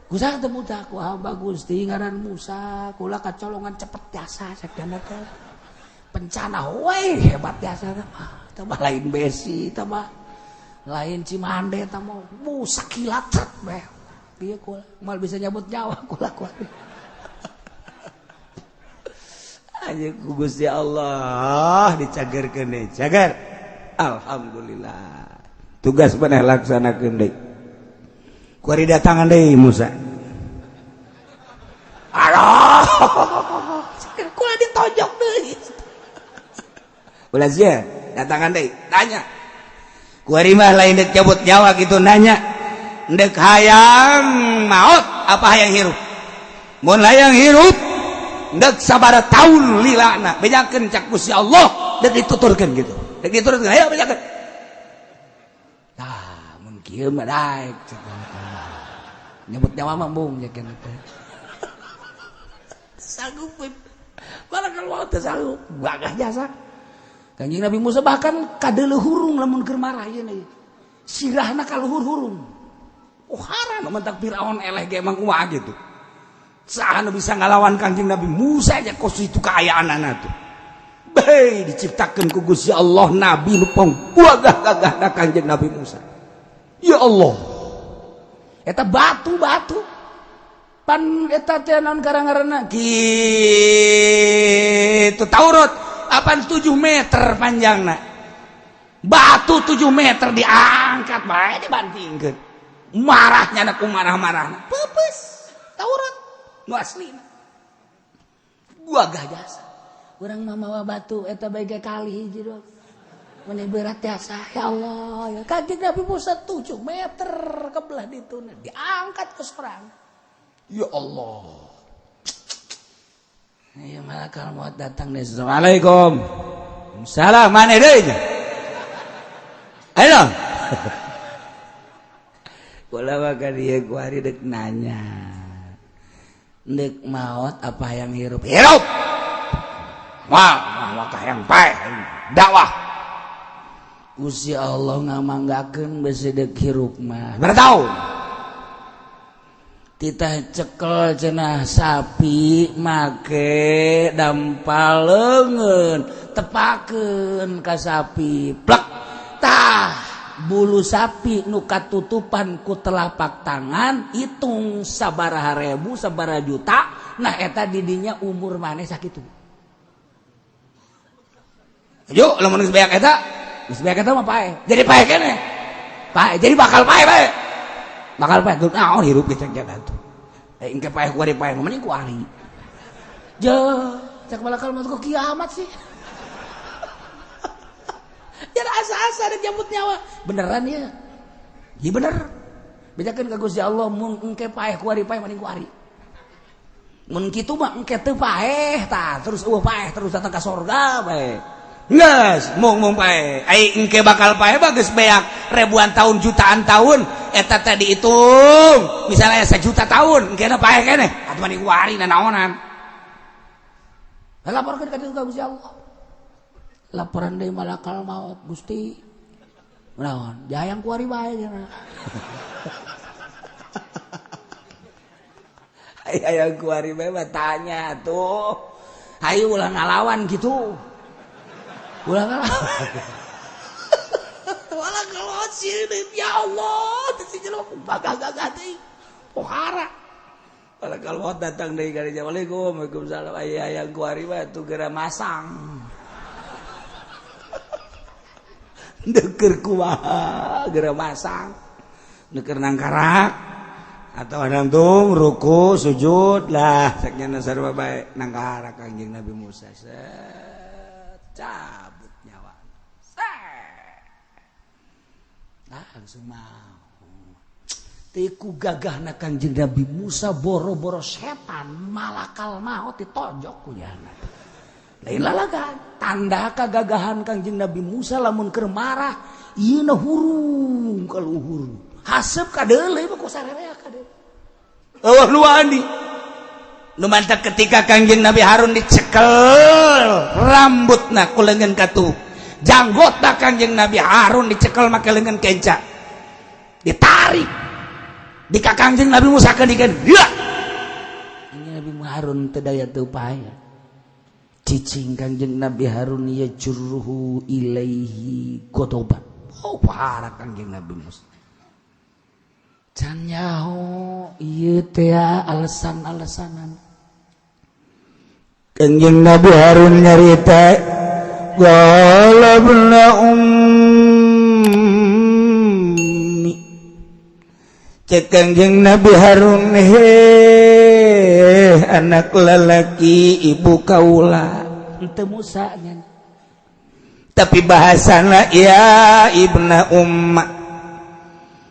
Gusti teh buta ku hamba Gusti ngaran Musa kula kacolongan cepet biasa sakjana teh bencana we hebat biasa teh mah lain besi teh mah lain Cimande teh mah Musa kilat beh ieu kula mal bisa nyabut nyawa kula aja ku Gusti Allah dicagerkeun deui cager alhamdulillah tugas maneh laksanakeun deui kuari datangan deui Musa aduh kula ditojok deui ulah sia datangan deui tanya kuari mah lain dek cabut nyawa kitu nanya ndek hayang maut apa hayang hirup mun hayang hirup ndek sabara taun lilana bejakeun cak Gusti Allah dek dituturkeun gitu dek diturutkeun ayo bejakeun tah mun kieu mah daek nyebut nyawa mah mung nyakeun teh sanggup malakal maut teh sanggup gagah jasa Kanjeng Nabi Musa bahkan kadeuleuhurung lamun keur marah ieu nih sirahna kaluhur-hurung haran mentak Firaun eleh ge emang kumaha gitu saha bisa ngalawan Kanjeng Nabi Musa aja kos itu kaayaanana tuh bae diciptakeun ku Gusti Allah nabi nu panggagah-gagahna Kanjeng Nabi Musa ya Allah eta batu pan eta teh naon karangaranna kitu Taurat apan 7 meter panjangna batu 7 meter diangkat bae dibantingkeun marahnya nak marah-marahna peupeus Taurat nu aslina gagah jasa urang mah mawa batu eta bae ge kali hiji dong mun berat jasa ya Allah ya Kanjeng Nabi Musa 7 meter kebelah ditu diangkat ke serang ya Allah ya malakal maut datang deh Assalamualaikum salam maneh deui ayo kula maka dia kuari dek nanya ndek maut apa yang hirup wah yang baik dakwah Gusti Allah ngamanggakeun besi dek hirup mah bertaun titah cekel cenah sapi make dampal leungeun tepakeun ka sapi plek tah bulu sapi nu katutupan ku telapak tangan hitung sabaraha ribu sabaraha juta nah eta didinya umur maneh sakitu yuk lamun geus beak eta mah pae jadi pae keneh pae jadi bakal pae naon hirup ge cek jaga tuh engke pae kuari pae mending kuari jeung cek balakal mah kok kiamat sih ya asa-asa ada jambut nyawa beneran ya iya bener bedakeun ka Gusti Allah mun engke paeh kuari paeh mending kuari mun kitu mah engke teu paeh tah terus paeh terus datang ka surga bae geus mung paeh ai engke bakal paeh bagus beak ribuan tahun jutaan tahun eta teh dihitung misalnya 1 juta tahun engke na paeh keneh atuh mending kuari nanaonan laporkeun ka Gusti Allah laporan deui malakal maut Gusti naon jayang kuari bae cenah aya kuari bae tanya tuh hayu ulah ngalawan gitu ulah ngalawan wala kalot sieuneun ya Allah teh si jelema gagah-gagah teh pohara wala kalot datang deui ka dieu Waalaikumsalam aya kuari bae tuh geura masang deuker kumaha geura masang deuker nangkarak atau nantung ruku sujud lah sakjana sarua bae nangkara Kangjeng Nabi Musa cabut nyawa langsung mau tiku gagahna Kangjeng Nabi Musa boro-boro setan malakal maut ditojok ku yana lain lalagan tanda kagagahan Kangjeng Nabi Musa lamun keur marah ieu na hurung ka luhur hasep ka deuleu mah ku sarerea ka deuleu eueuh nu andi nu mantap ketika Kangjeng Nabi Harun dicekel rambutna ku leungeun katuh janggotna Kangjeng Nabi Harun dicekel make leungeun kenca ditarik di ka Kangjeng Nabi Musa keundikeun ya Nabi Harun teu daya teu paya cicing Kangjeng Nabi Harun ya jurruhu ilaihi gotoban pahara Kangjeng Nabi Musa can nyaho ieu teh alasan-alasanan Kangjeng Nabi Harun nyarita qalabna ummi cek Kangjeng Nabi Harun anak lalaki ibu kaula teu Musa nya tapi bahasana ya ibna umma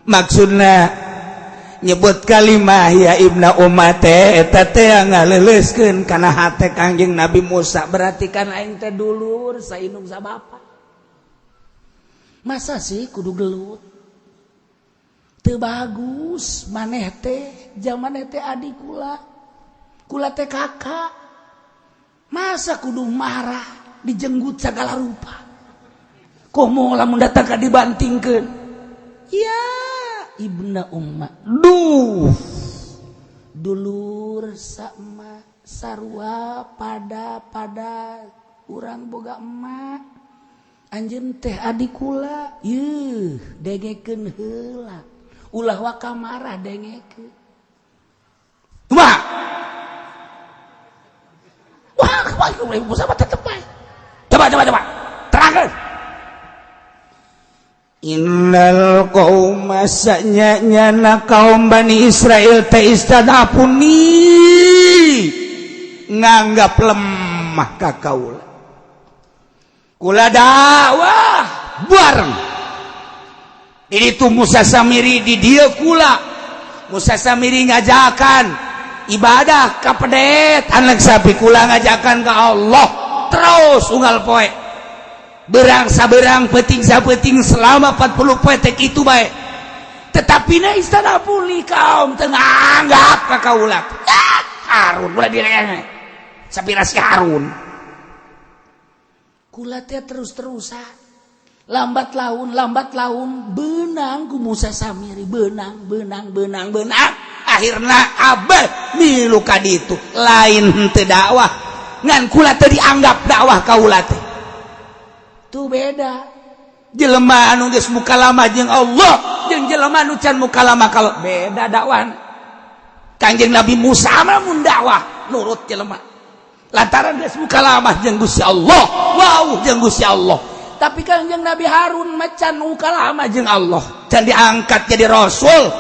maksudna nyebut kalimah ya ibna umma teh eta teh ngaleuleskeun kana hate Kangjeng Nabi Musa berarti kan aing teh dulur saindung sabapa masa sih kudu gelut teu bagus maneh teh jamaneh teh adik kula teh kakak masa kudu marah dijenggut segala rupa komo lamun datang ka dibantingkeun ya ibna umma duh dulur sama sarua pada urang boga emak anjeun teh adik kula yeuh dengekeun heula ulah wa kamara dengekeun kumaha wah kumaha Musa mah tetep bae coba terangkeun innal qauma sa'nyana kaum Bani Israel teh istadapuni nganggap lemah ka kaula kula dakwah bareng itu Musa Samiri di dieu kula Musa Samiri ngajakan ibadah ka pedet anak sapi kula ngajakan ka Allah terus unggal poe berang saberang peting sapeting selama 40 poe teh kitu bae tetapi na istana puli kaum teu nganggap ka kaula Harun ulah direne sapira si Harun kula teh terus-terusan lambat laun benang ku Musa Samiri benang akhirna abah milu ka ditu lain teu dakwah ngan kula teu dianggap dakwah kaula teh tuh beda jelema anu geus mukalamah jeung Allah jeung jelema anu can mukalamah kalau beda dakwan Kangjeng Nabi Musa mah mun dakwah nurut jelema lantaran geus mukalamah jeung Gusti Allah wauh jeung Gusti Allah tapi Kangjeng Nabi Harun macan mukalamah jeung Allah can diangkat jadi rasul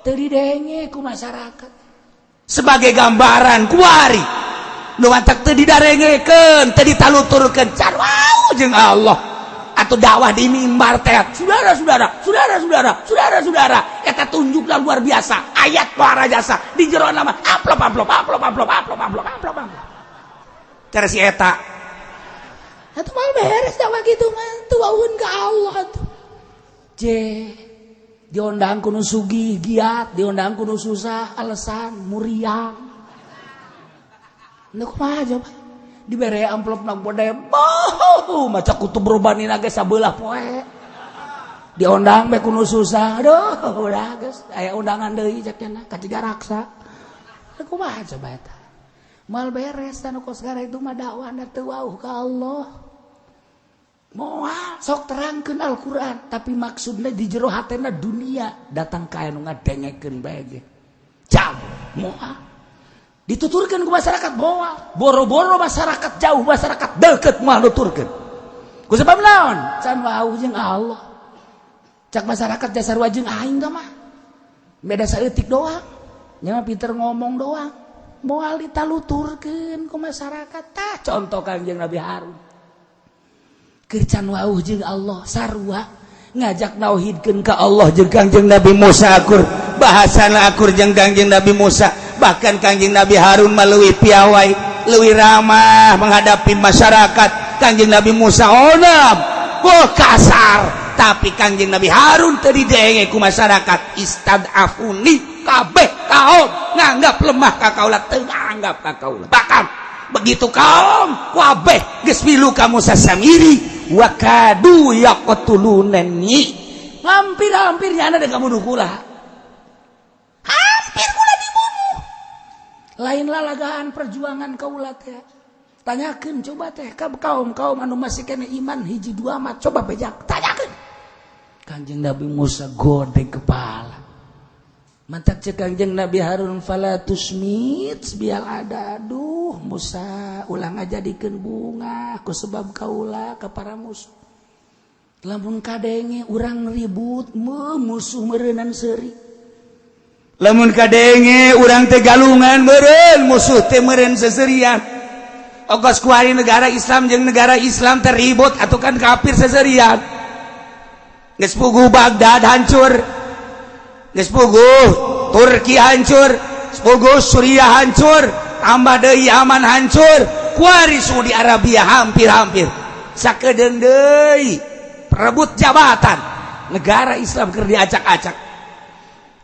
teu didenge ku masyarakat sebagai gambaran kuari nu mantak teu didarengekeun teu ditaluturkeun can wauh jeung Allah atau dakwah di mimbar teh. Saudara, eta tunjuklah luar biasa. Ayat para jasa di jero nama amplop. Cara si eta. Atuh mal beres dakwah kitu mah tuaun ka Allah atuh. Diundang kuno sugih giat, diundang kuno susah alasan muriang. Nuk mah aja Pak. Dibere amplop nang bodeh maca kutub robanina ge sabelah poe. Diundang be kuno susah. Aduh, udah geus aya undangan deui cek cenah ka Cigaraksa. Nuk mah aja eta. Mal beres tanu kos gara itu mah dakwah teu wauh ka Allah. Moal sok terangkeun Al-Qur'an tapi maksudna di jero hatena dunia datang ka anu ngadengekeun bae ge. Jauh moal. Dituturkeun ku masyarakat moal. Boro-boro masyarakat jauh masyarakat deukeut moal nuturkeun. Ku sabab naon? Can wauh jeung Allah. Cak masyarakat dasar wajeng aing tah mah. Beda saeutik doang. Nya pinter ngomong doang. Moal ditaluturkeun ku masyarakat tah contoh Kangjeng Nabi Harun. Keur can wauh jeung Allah sarua ngajak nauhidkeun ka Allah jeung Kangjeng Nabi Musa akur bahasana akur jeung Kangjeng Nabi Musa bahkan Kangjeng Nabi Harun melalui piawai leuwih ramah menghadapi masyarakat. Kangjeng Nabi Musa onam kasar tapi Kangjeng Nabi Harun teu didenge ku masyarakat istadafuni kabeh kaum nganggap lemah ka kaula teu nganggap ka kaula bahkan begitu kaum kabeh geus milu ka Musa samiri wa kadu yaqtulunani hampir nyana da kamu kula hampir kula dibunuh lain lalagaan perjuangan kaula teh tanyakeun coba teh ka kaum anu masih kene iman hiji dua mah coba bejak tanyakeun Kangjeng Nabi Musa godeg kepala mantak cek Kangjeng Nabi Harun fala tusmit bial ada aduh Musa ulang ngajadikeun bunga ku sebab kaula ka para musuh lamun kadenge urang ribut musuh meureunnan seuri lamun kadenge urang teh galungan meureun musuh teh meureun seseurian ogos ku ari negara Islam jeung negara Islam teh ribut atukan kafir seseurian geus puguh Baghdad hancur geus puguh Turki hancur, puguh Suriah hancur, tambah deui Yaman hancur, kuari Saudi Arabia hampir-hampir. Sakedeung deui perebut jabatan negara Islam keur diacak-acak.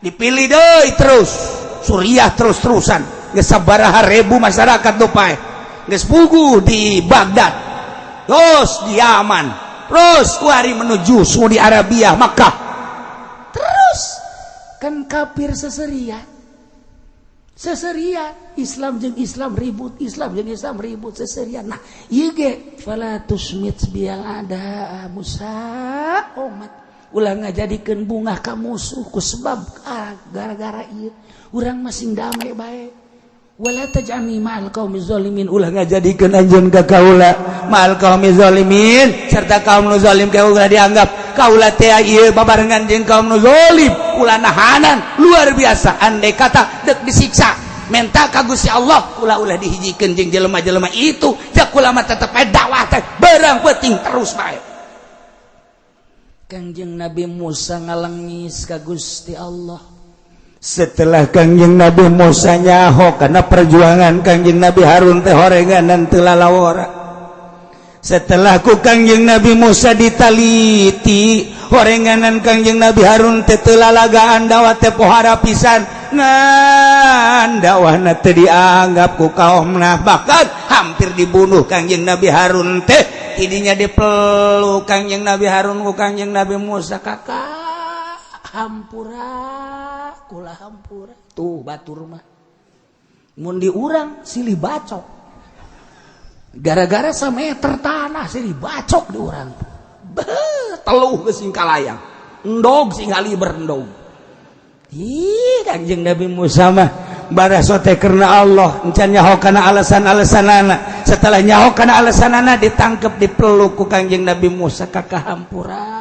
Dipilih deui terus Suriah terus-terusan. Geus sabaraha ribu masyarakat nu paeh. Geus puguh di Baghdad. Terus di Yaman. Terus kuari menuju Saudi Arabia, Makkah. Kan kafir seserian Islam jeung Islam ribut seserian nah ieu ge fala tusmit bial ada Musa umat ulah ngajadikeun bunga ka musuh ku sebab gara-gara ieu urang masing damai bae wala taj'alni ma'al qaumi zalimin ulah ngajadikeun anjeun ka kaula ma'al qaumi zalimin serta kaum nu zalim ka ulah dianggap kaula teh ieu babarengan jeung kaum nu zalim ulah nahanan luar biasa andai kata deuk disiksa menta ka Gusti Allah ulah dihijikeun jeung jelema-jelema itu jak ulah mah tetep dakwah teh barang penting terus bae Kangjeng Nabi Musa ngalengis ka Gusti Allah setelah Kangjeng Nabi Musa nyaho karena perjuangan Kangjeng Nabi Harun teh horenganan teu lalawara setelah ku Kangjeng Nabi Musa ditaliti horenganan Kangjeng Nabi Harun teh teu lalagaan dakwah teh pohara pisan ngan dakwahna teu dianggap ku kaumna bahkan hampir dibunuh Kangjeng Nabi Harun teh idinya dipeluk Kangjeng Nabi Harun ku Kangjeng Nabi Musa kakak hampura kula hampura tuh batur mah mun diurang silih bacok gara-gara sameter tanah silih bacok diurang teluh geus sing kalayang endog sing haliber endog ih Kangjeng Nabi Musa mah baraso teh karena Allah encan nyaho kana alasan-alasanana setelah nyaho kana alasanana ditangkep dipeluk ku Kangjeng Nabi Musa kakak hampura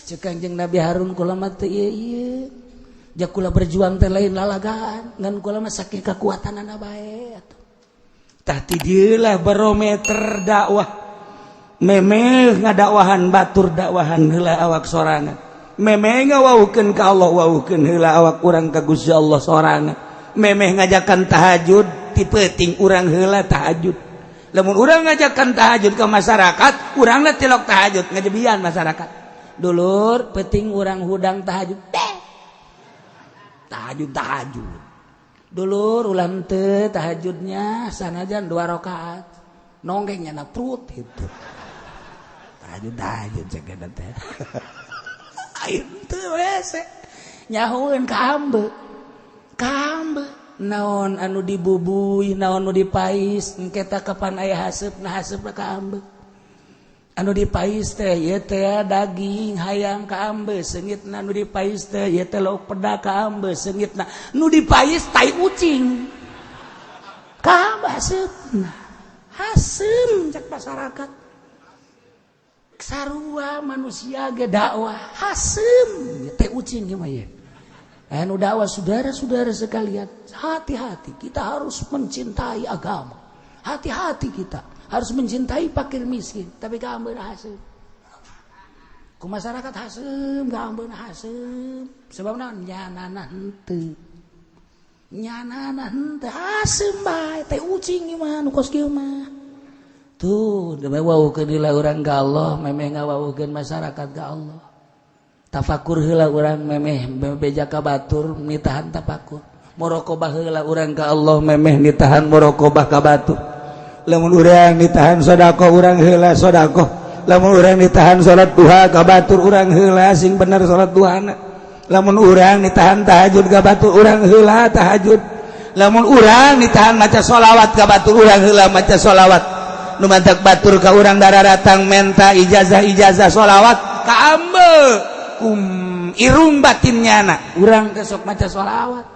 cek Kangjeng Nabi Harun kula mah teu ieu jak kula berjuang teh lain lalagaan ngan kula mah saking kakuatanana bae atuh tah ti dieu lah barometer dakwah meme ngadakwahan batur dakwahan heula awak sorangan, meme ngawaukeun ka Allah waukeun heula awak urang ka Gusti Allah sorangan, meme ngajakan tahajud ti peuting urang heula tahajud. Lamun urang ngajakan tahajud ke masyarakat, urangna tilok tahajud ngajebian masyarakat. Dulur peuting urang hudang tahajud. Tahajud. Dulur ulah teu tahajudnya sanajan 2 rakaat. Nonggengnya na prut gitu. Tahajud ceuk eta teh. Ayeuna teu wese. Nyahoeun ka ambe. Naon anu dibubuy, naon anu dipais, engke ta kapan aya haseupna ka ambe. Anu dipais teh ieu teh daging hayam ka ambe, seungitna anu dipais teh ieu teh lauk peda ka ambe, seungitna nu dipais tai ucing. Ka ambe haseupna. Haseum cek masyarakat. Sarua manusia ge dakwah haseum teh ucing ge mah ye. Anu dakwah saudara-saudara sekalian, hati-hati kita harus mencintai agama. Hati-hati kita harus mencintai fakir miskin, tapi ka ambeuna haseum. Ku masyarakat haseum, ka ambeuna haseum. Sebab naon nyanana henteu. Nyanana henteu haseum bae teh ucing ieu mah nu kos kieu mah. Tuh, demi waukeun heula urang ka Allah, memeh ngawaukeun masyarakat ka Allah. Tafakur heula urang memeh beja ka batur nitahan tafakur. Muraqabah heula urang ka Allah, memeh nitahan muraqabah ka batur. Lamun urang nitahan sedekah urang heula sedekah. Lamun urang nitahan salat duha ka batur urang heula sing bener salat duhana. Lamun urang nitahan tahajud ka batur urang heula tahajud. Lamun urang nitahan maca sholawat ka batur urang heula maca sholawat. Nu mantak batur ka urang dararatang menta ijazah sholawat ka ambe irung batinnyana urang kesok maca sholawat.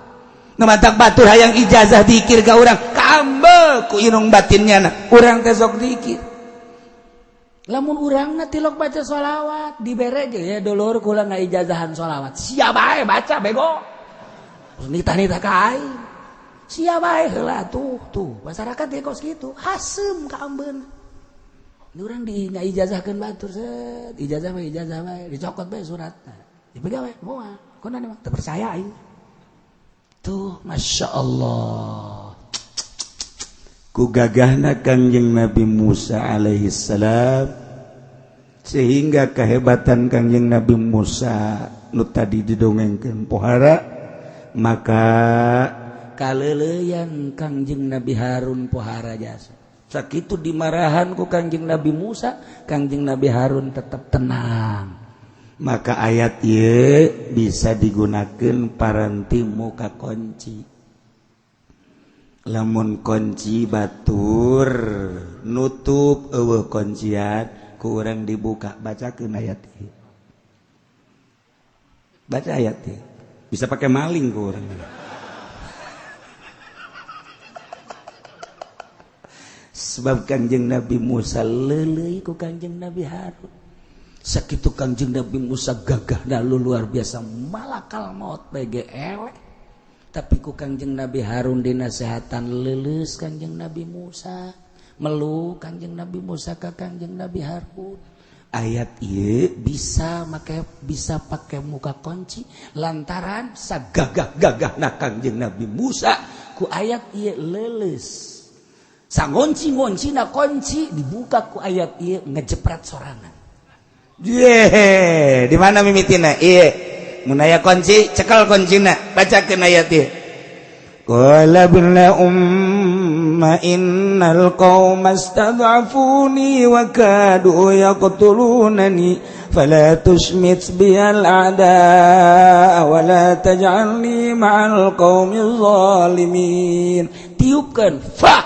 Nu mantak batur hayang ijazah dikir ka urang ka ambe ku irung batinnyana urang kesok dikir. Lamun urangna tilok baca sholawat dibere ge ya dulur kula ngaijazahan sholawat sia bae baca bego nita-nita ka aing. Sia bae heula tuh masyarakat dia kos kitu haseum ka ambeuna. Ini urang di ngaijazahkeun batur set ijazah bae dicokot bae suratna dipegang bae moal kunaon mah teu percaya aing. Tuh masyaallah ku gagahna Kangjeng Nabi Musa alaihi salam sehingga kehebatan Kangjeng Nabi Musa nu tadi didongengkeun pohara maka kaleleyan Kangjeng Nabi Harun pohara jasa. Sakitu dimarahan ku Kangjeng Nabi Musa, Kangjeng Nabi Harun tetap tenang. Maka ayat ieu bisa digunakeun paranti muka kunci. Lamun kunci batur nutup eueuh kuncian ku urang dibuka bacakeun ayat ieu. Baca ayat ieu. Bisa pakai maling ku urang. Sebab Kangjeng Nabi Musa leuleuy ku Kangjeng Nabi Harun. Sakitu Kangjeng Nabi Musa gagahna luar biasa malakal maut bege elek. Tapi ku Kangjeng Nabi Harun dinasehatan leuleus Kangjeng Nabi Musa. Melu Kangjeng Nabi Musa ka Kangjeng Nabi Harun. Ayat ieu bisa pakai muka kunci lantaran sagagah-gagahna Kangjeng Nabi Musa ku ayat ieu leuleus. Sangonci-ngonci na kunci dibuka ku ayat ieu ngejepret sorangan. Di mana mimitina? Mun aya kunci cekel kuncina bacakeun ayat ieu. Qala billa umma innal qauma istad'afuni wa kadu yaqtulunani fala tushmit biyal a'da wa la taj'alni ma'al qaumil zalimin. Tiupkeun fa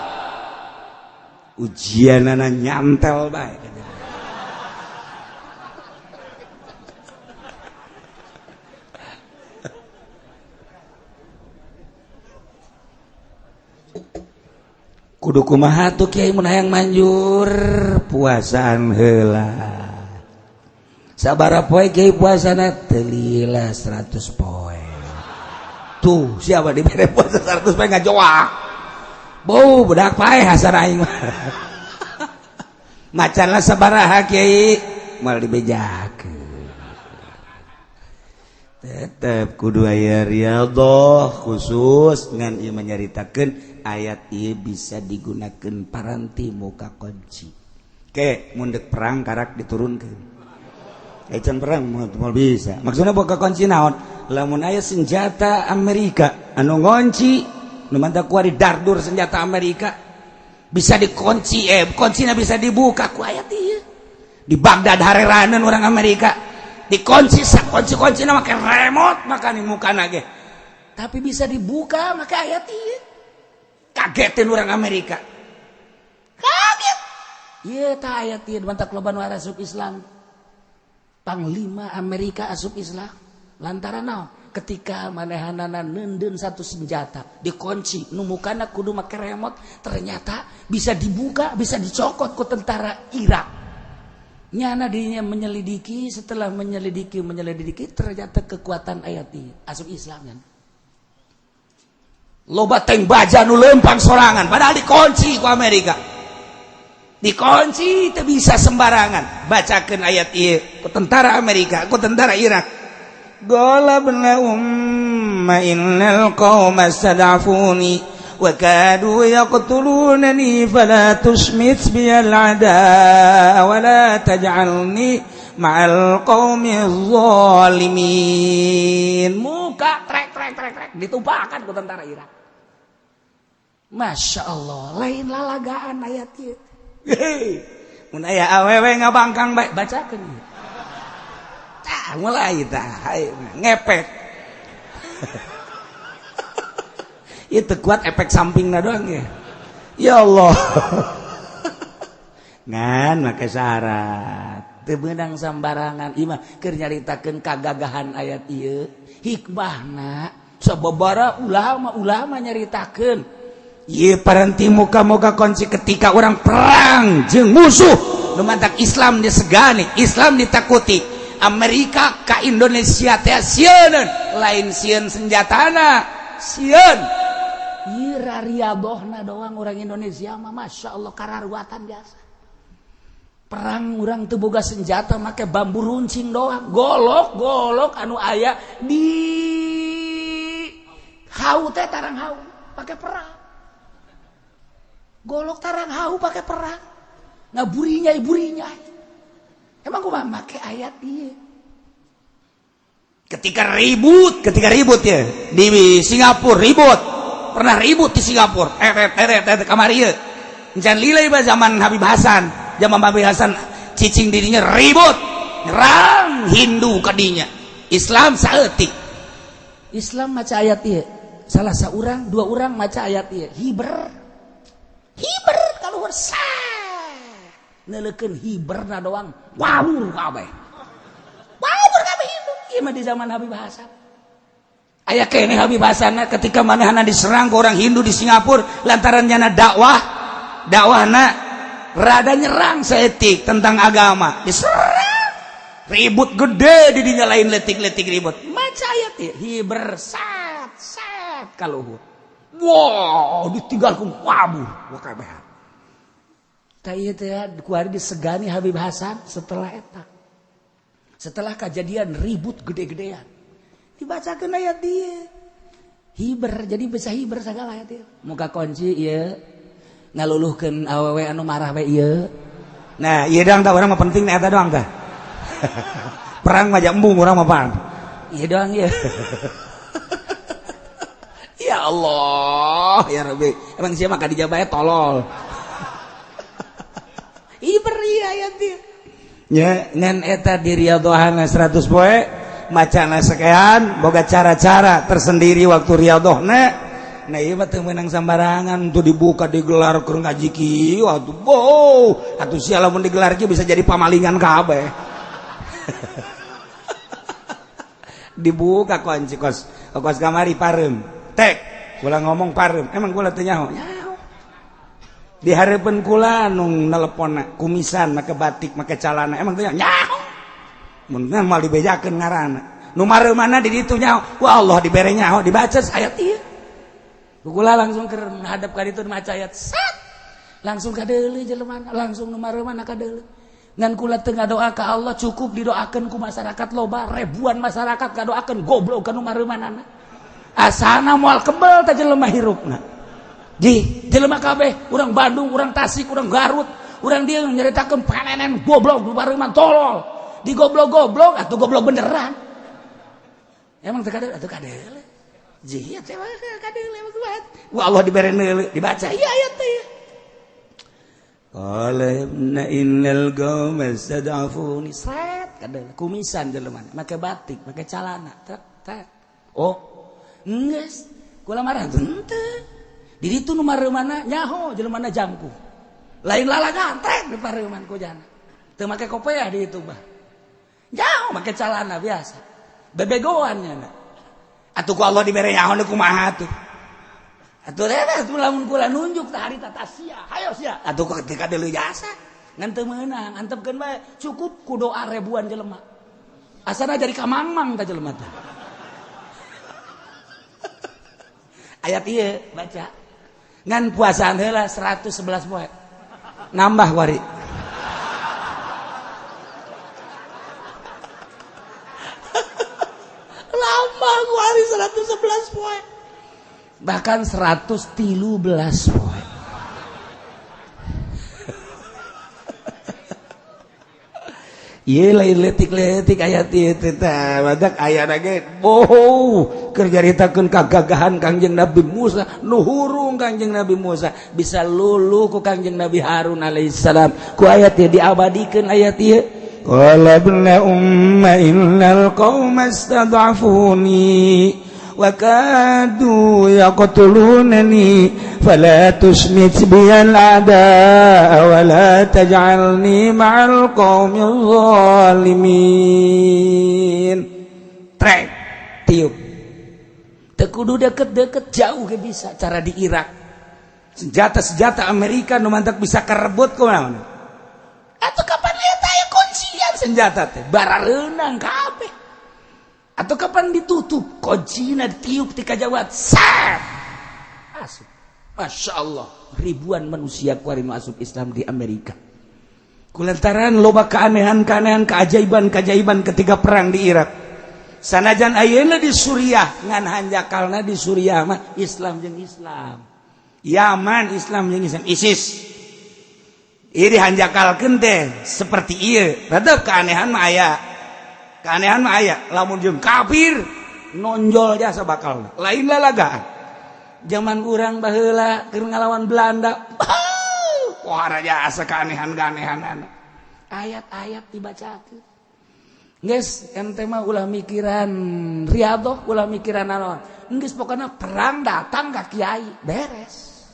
ujianana nyantel bae. Kudu kumaha tuh Kiai mun hayang manjur puasaan heula. Sabaraha poe Kiai puasana teu lila 100 poe. Tuh siapa dibere puasa 100 poe ngajoak. Bau budak pae hasan aing mah. macanlah sabaraha Kiai mal dibejakeun tetep kudu aya riyadhah khusus ngan ieu menyaritakeun ayat ieu bisa digunakeun paranti muka kunci ke mundek perang karak diturunkeun can perang moal bisa maksudna muka kunci naon lamun aya senjata Amerika anu ngonci nu mantap kuari dardur senjata Amerika bisa dikunci kuncina bisa dibuka ku ayat ieu di Baghdad hareraneun orang Amerika dikunci kunci-kuncina make remote makanya mukana ge tapi bisa dibuka make ayat ieu kagetin orang Amerika kaget ieu tah ayat ieu mantap loba nu asup Islam panglima Amerika asup Islam lantaran naon ketika manehanana neundeun satu senjata dikunci nu mukana kudu make remote ternyata bisa dibuka bisa dicokot ku tentara Irak nyana dirinya menyelidiki setelah menyelidiki ternyata kekuatan ayat ini asup Islam kan loba teng baja nu lempang sorangan padahal dikunci ku Amerika dikunci teu bisa sembarangan bacakeun ayat ieu ku tentara Amerika ku tentara Irak qalabna umma innal qauma stad'afuni وكادوا يقتلونني فلا تشمت بي العداء ولا تجعلني مع القوم الظالمين muka trek ditumpakan ku tentara Irak Masya Allah lain lalagaan ayat ieu mun aya awewe ngabangkang bae bacakeun tah mulai tah ngepet itu kuat efek sampingna doang ya Allah ngan make syarat teu beunang sambarangan ieu mah keur nyaritakeun kagagahan ayat ieu hikmahna sababaraha ulama nyaritakeun ieu paranti muka-muka kunci ketika orang perang jeung musuh nu mantak Islam disegani Islam ditakuti Amerika ka Indonesia teh sieun lain sieun senjatana sieun ira riyadhahna doang orang Indonesia mah Masya Allah kararuatan biasa perang orang teu boga senjata make bambu runcing doang golok anu aya di hau teh tarang hau pake perang golok tarang hau pake perang ngaburinya emang kumaha make ayat ieu ketika ribut ya di Singapura pernah ribut di Singapura kamari ieu encan lilai ba zaman Habib Hasan cicing dirinya ribut nyerang Hindu kadinya Islam saeutik Islam maca ayat ieu salah saurang dua urang maca ayat ieu hiber kaluhur neulekeun hiberna doang wawur kabeh Hindu ieu mah di zaman Habib Hasan aya kene Habib Hasan ketika manehna diserang ke orang Hindu di Singapura lantaran nyana dakwahna rada nyerang saeutik tentang agama diserang ribut gede di dinya lain letik ribut maca ayat ieu hiber sat kaluhur wow ditinggalkeun wabur kabeh tah ieu teh kuari disegani Habib Hasan setelah kejadian ribut gede-gedean dibacakeun ayat dia hiber jadi bisa hiber sagala ayat dia muka kunci ieu ngaluluhkeun awewe anu marah we ieu nah ieu doang tah urang mah penting eta doang tah perang mah embung urang mah paham ieu doang ieu ya Allah ya Rabbi emang sia mah ka dijabae tolol hiber ieu ayat dia nya ngan eta di riyadhahna 100 poe macana sekean boga cara-cara tersendiri waktu riyadhahna nah ieu mah teu meunang sambarangan untuk dibuka digelar keur ngaji kieu atuh sia lamun digelar kieu bisa jadi pamalingan kabeh dibuka kunci kos kamari pareum tek kula ngomong pareum emang kula teu nyaho di hareupeun kula nu neleponna kumisan make batik make calana emang teu nyaho mun mal dibejakeun ngaranna nu mareumana di ditu nyaho wah Allah dibere nyaho dibaca ayat ieu kula langsung keur hadap ka ditu maca ayat sat langsung kadeuleu jelema langsung nu mareuman kadeuleu ngan kula teu ngadoa ka Allah cukup didoakeun ku masyarakat loba ribuan masyarakat ngadoakeun goblok ka nu mareumanana asana moal kebal ta jelema hirupna ji jelema kabeh urang Bandung urang Tasik urang Garut urang dieu nyaritakeun panenen goblok nu mareuman tolol di goblok-goblok atuh goblok beneran emang teu kadeuleu atuh kadeuleu ji teh kadeuleu kuat wa Allah dibere neuleu dibaca ieu ayat teh qala inna innal qauma istad'afuni sret kadeuleu kumisan jelema make batik make calana tek oh geus kula marah henteu di ditu nu mareumanna nyaho jelemana jangku lain lalagan trek di pareuman ku jana teu make kopiah di ditu mah nyaho make calana biasa bebegoan nya atuh ku Allah dibere nyaho kumaha tuh atuh teh lamun kula nunjuk tah harita tasia hayo sia atuh ketika deuleu jasa ngan teu meunang antepkeun bae cukup ku doa ribuan jelema asana jadi kamangmang tah jelema teh ayat ieu baca ngan puasaan heula 111 poe nambah wari lambah wari 111 poe bahkan 113 poe. Ieu lain letik-letik ayat ieu teh badak ayana ge boh keur caritakeun kagagahan Kangjeng Nabi Musa nu hurung Kangjeng Nabi Musa bisa luluh ku Kangjeng Nabi Harun alaihissalam ku ayat ieu diabadikeun ayat ieu qala ibna umma innal qauma istad'afuni وكادوا يقتلونني فلا تشمت بي الأعداء ولا تجعلني مع القوم الظالمين trek tiup teu kudu deket-deket jauh ge bisa cara di Irak senjata-senjata Amerika nu mantak bisa karebut kunaon atuh kapan lihat aya kuncian senjata teh barareunang kabeh atau kapan ditutup kojina ditiup ti kajawat sat asup Masya Allah ribuan manusia kuarinu asup Islam di Amerika kulantaran loba keanehan-keanehan keajaiban-keajaiban ketika perang di Irak sanajan ayeuna di Suriah ngan hanjakalna di Suriah mah Islam jeung Islam Yaman Islam jeung Islam ISIS ieu dihanjakalkeun teh seperti ieu rada keanehan mah aya keanehan mah aya lamun jeung kafir nonjol jasa bakal lain lalagaan zaman urang baheula keur ngalawan Belanda wah jasa keanehan-keanehanan ayat-ayat dibacakeun geus ente mah ulah mikiran riadoh ulah mikiran naon geus pokona perang datang ka kiai beres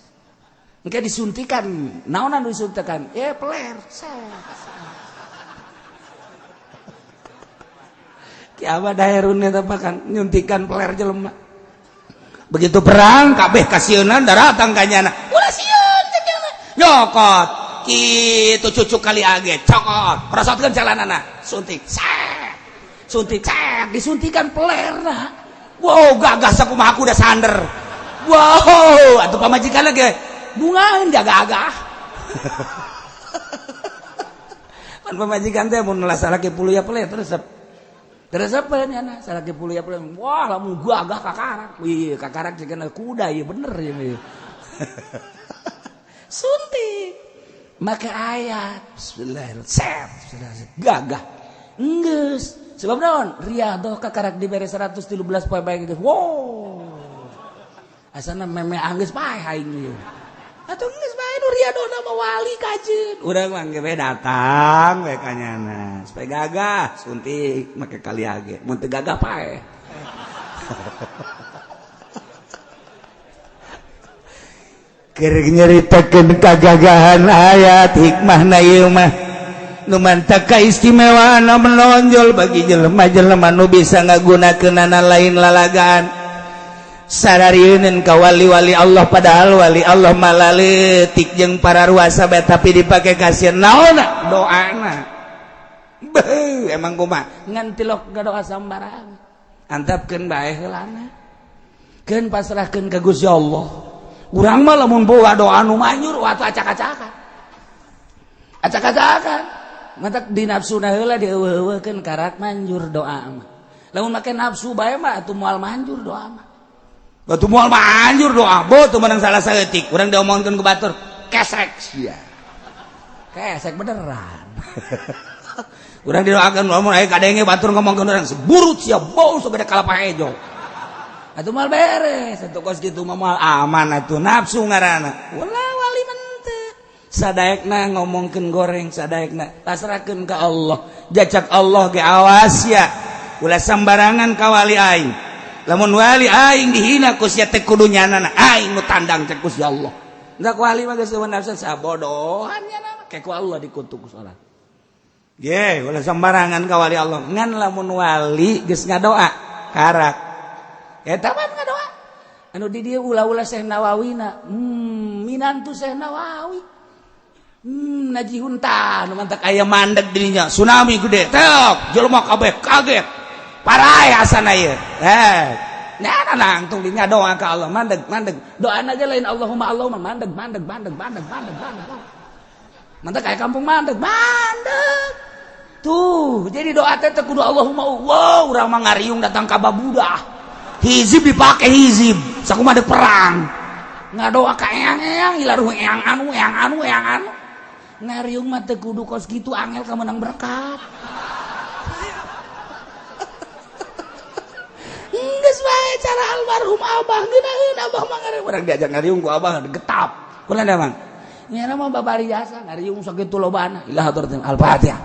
engke disuntikan naonan disuntikan peler Kiamat daerun eta kan nyuntikan peler jelema. Begitu perang kabeh kasieun datang ka nyana. Ulah sieun cenah. Nyokot kitu cucuk kali age cokot. Prosotkeun calanana. Suntik. Set. Suntik set disuntikan pelerna. Wow gagah sakumaha kuda sander. Wow atuh pamajikanna ge bungaeun jaga-agah. Pan pamajikan teh mun lasalake puluh ya peler terus apa nya na salaki puluh ya peler wah lamun gua agak kakarak wih kakarak cenah kuda ieu bener ieu suntik make ayat bismillahirrahmanirrahim gagah geus sebab naon riadoh kakarak dibere 113 poe bae geus wow asana meme anggeus bae aing ieu atuh geus bae nu riadona mah wali kajeun urang mah ge datang we ka nyana supaya gagah suntik make kali age mun teu gagah pae keur nyaritakeun kagagahan ayat hikmahna ieu mah nu mantap kaistimewaan menonjol bagi jelema-jelema nu bisa ngagunakeunana lain lalagaan sararieun ka wali-wali Allah padahal wali Allah malaletik jeung para ruasa bae tapi dipake kasieun naonna doana beuh emang kumaha ngan tilok ngadoa sambarang antapkeun bae heulana keun pasrahkeun ka Gusti Allah urang mah lamun boga doa anu manyur waktu acak-acakan mantap di nafsuna heula dieueuh-eueuhkeun karak manjur doa mah lamun make nafsu bae mah atuh moal manjur doa mah batu moal manjur doa beuh teu meunang salah saeutik urang diomongkeun ku batur kesek sia kesek beneran urang didoakeun lamun aya kadenge batur ngomongkeun urang seburut sia bau sabeda kalapa hejo atuh moal beres atuh kos kitu mah moal aman atuh nafsu ngaranna ulah wali menteu sadaekna ngomongkeun goreng sadaekna pasrahkeun ka Allah jajak Allah ge awas ya ulah sambarangan ka wali aing lamun wali aing dihina ku sia teh kudu nyanana aing nu tandang cek ku si Allah ndak wali mah geus nafsu sabodohan nya ke ku Allah dikutuk salat ye ulah sambarangan ka wali Allah ngan lamun wali geus ngadoa karak eta mah ngadoa anu di dieu ulah-ulah Syekh Nawawina minantu Syekh Nawawi Naji Hunta nu mantak aya mandeg dirinya tsunami gede teok jelema kabeh kaget parae asana ieu nyana nangtung dinya doa ka Allah mandeg doana ge lain Allahumma mandeg mantak aya kampung mandeg tuh jadi doa teh kudu Allahumma urang mah ngariung datang ka babudah hizib dipake hizib sakumaha ada perang ngadoa ka eang-eang ilaruh eang anu ngariung mah teu kudu kos kitu angel ka meunang berkat geus bae cara almarhum abah ngeunaheun abah mah ngariung urang diajak ngariung ku abah getap kunaon mang nyana mah babari jasa ngariung sakitu lobana ilah haturkeun al-fatihah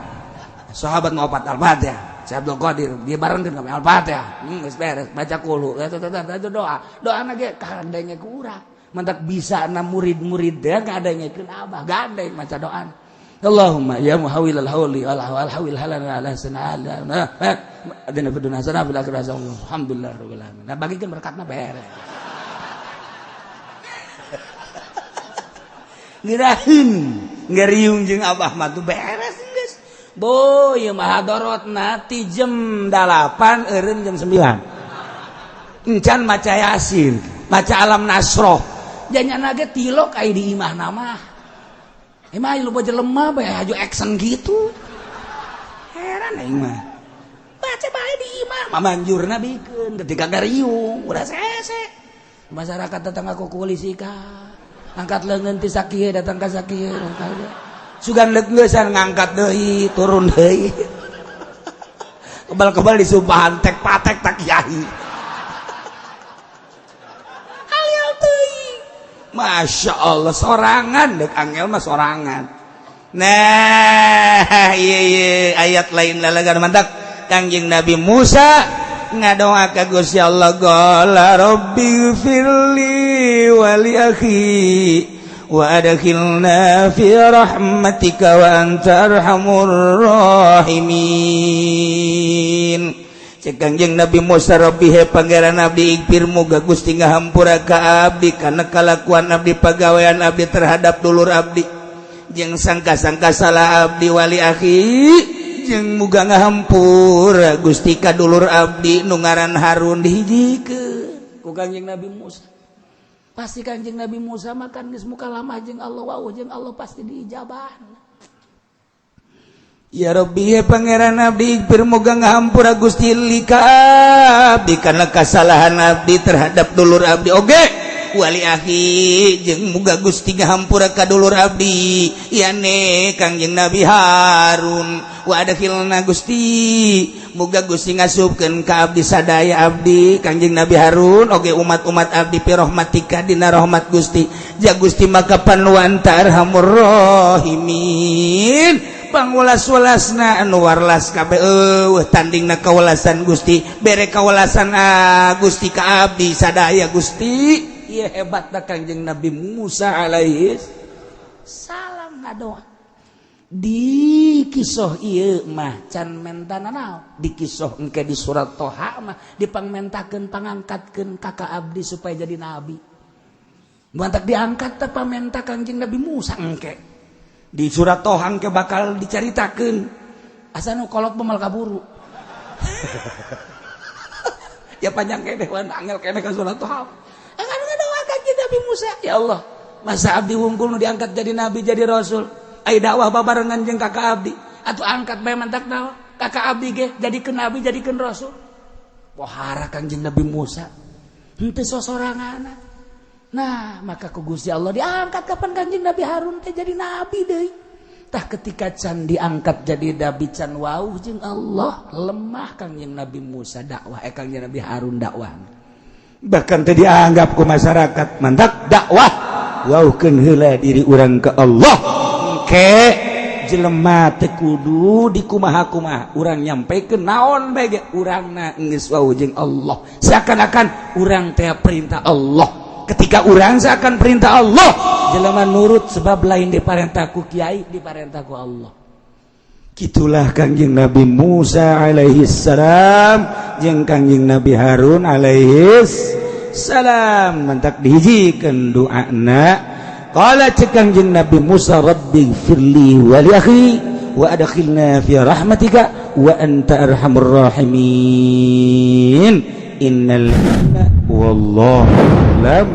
sahabat ngopat al-fatihah Syekh Abdul Qadir dia barengkeun kami al-fatihah geus beres baca kulo eta doa ge kandenge ku urang mantak bisa na murid-murid teh ngadengekeun abah gandeng maca doa Allahumma ya muhawwilal hauli wal hawil halana ala sanala adina fid dunya hasanah fil akhirati hasanah alhamdulillah rabbil alamin nah bagikeun berkatna beres ngirahin ngariung jeung abah mah tuh beres geus boy mah hadorotna ti jam 8 eureun jam 9 encan maca yasin maca alam nasroh janyana ge tilok aya di imahna mah emang lu baca lemah bae haju action gitu heran aing mah baca bae di imah mamanjurna bikeun ketika ngariung udah sese masyarakat datang aku polisi ka angkat leungeun ti sakieu datang ka sakieu sugan leungeusan ngangkat deui turun deui kebal-kebal disumpahan tek patek tak kiai Masya Allah sorangan dek angel mah sorangan nah iya ayat lain lalagan mantak Kangjeng Nabi Musa ngadoa ka Gusti Allah qala rabbi firli wa li akhi wa adkhilna fi rahmatika wa anta arhamur rahimin Kangjeng Nabi Musa Rabbi he pangeran abdi ighfir muga Gusti ngahampura ka abdi kana kalakuan abdi pagawean abdi terhadap dulur abdi jeung sangka-sangka salah abdi wali akhi jeung muga ngahampura Gusti ka dulur abdi nu ngaran Harun dihijikeun ku Kangjeng Nabi Musa pasti Kangjeng Nabi Musa makan geus muka lama jeung Allah wau jeung Allah pasti diijabah Ya Rabbi ya pangeran abdi ighfir muga ngahampura Gusti lika abdi kana kasalahan abdi terhadap dulur abdi oge wali akhi jeung muga Gusti ngahampura ka dulur abdi yane Kangjeng Nabi Harun wa adkhilna Gusti muga Gusti ngasupkeun ka abdi sadaya abdi Kangjeng Nabi Harun oge umat-umat abdi pi rahmatika dina rahmat Gusti ja Gusti maka panluantar arhamur rahimin pangulas-ulasna anu warlas kabeh tandingna kawelasan Gusti bere kawelasan Gusti ka abdi sadaya Gusti ieu hebatna Kangjeng Nabi Musa alaihi salam ngadoa di kisah ieu mah can mentana naon di kisah engke di surat Toha mah dipangmentakeun pangangkatkeun ka abdi supaya jadi nabi mantak diangkat teh pamenta Kangjeng Nabi Musa engke di surat Toha ke bakal diceritakeun asa nu kolot pemal kaburu ya panjang kene wan angel kene ka surat Toha anu ngadoa Kangjeng Nabi Musa, ya Allah, masa abdi wungkul nu diangkat jadi nabi jadi rasul, ai dakwah babarengan jeung kakak abdi, atuh angkat bae mantak dakwah, kakak abdi ge jadikeun nabi jadikeun rasul. Pohara Kangjeng Nabi Musa, henteu sosoranganna. Nah, maka ku Gusti Allah diangkat kapan Kangjeng Nabi Harun teh jadi nabi deui. Tah ketika can diangkat jadi nabi can wauh jeung Allah, lemah Kangjeng Nabi Musa dakwah Kangjeng Nabi Harun dakwah. Bahkan teh dianggap ku masyarakat mantak dakwah wauhkeun heula diri urang ke Allah. Engke jelema teh kudu dikumaha-kumaha urang nyampekeun naon bae ge urangna geus wauh jeung Allah. Seakan-akan urang teh perintah Allah. Ketika urang seakan perintah Allah, jelema nurut sebab lain diparentah ku kiai, diparentah ku Allah. Kitulah Kangjeng Nabi Musa alaihi salam jeung Kangjeng Nabi Harun alaihi salam mantak dihijikeun doana. Qala cek Kangjeng Nabi Musa rabbighfirli wa li akhi wa adkhilna fi rahmatika wa anta arhamur rahimin. Innal hamda wallahu lam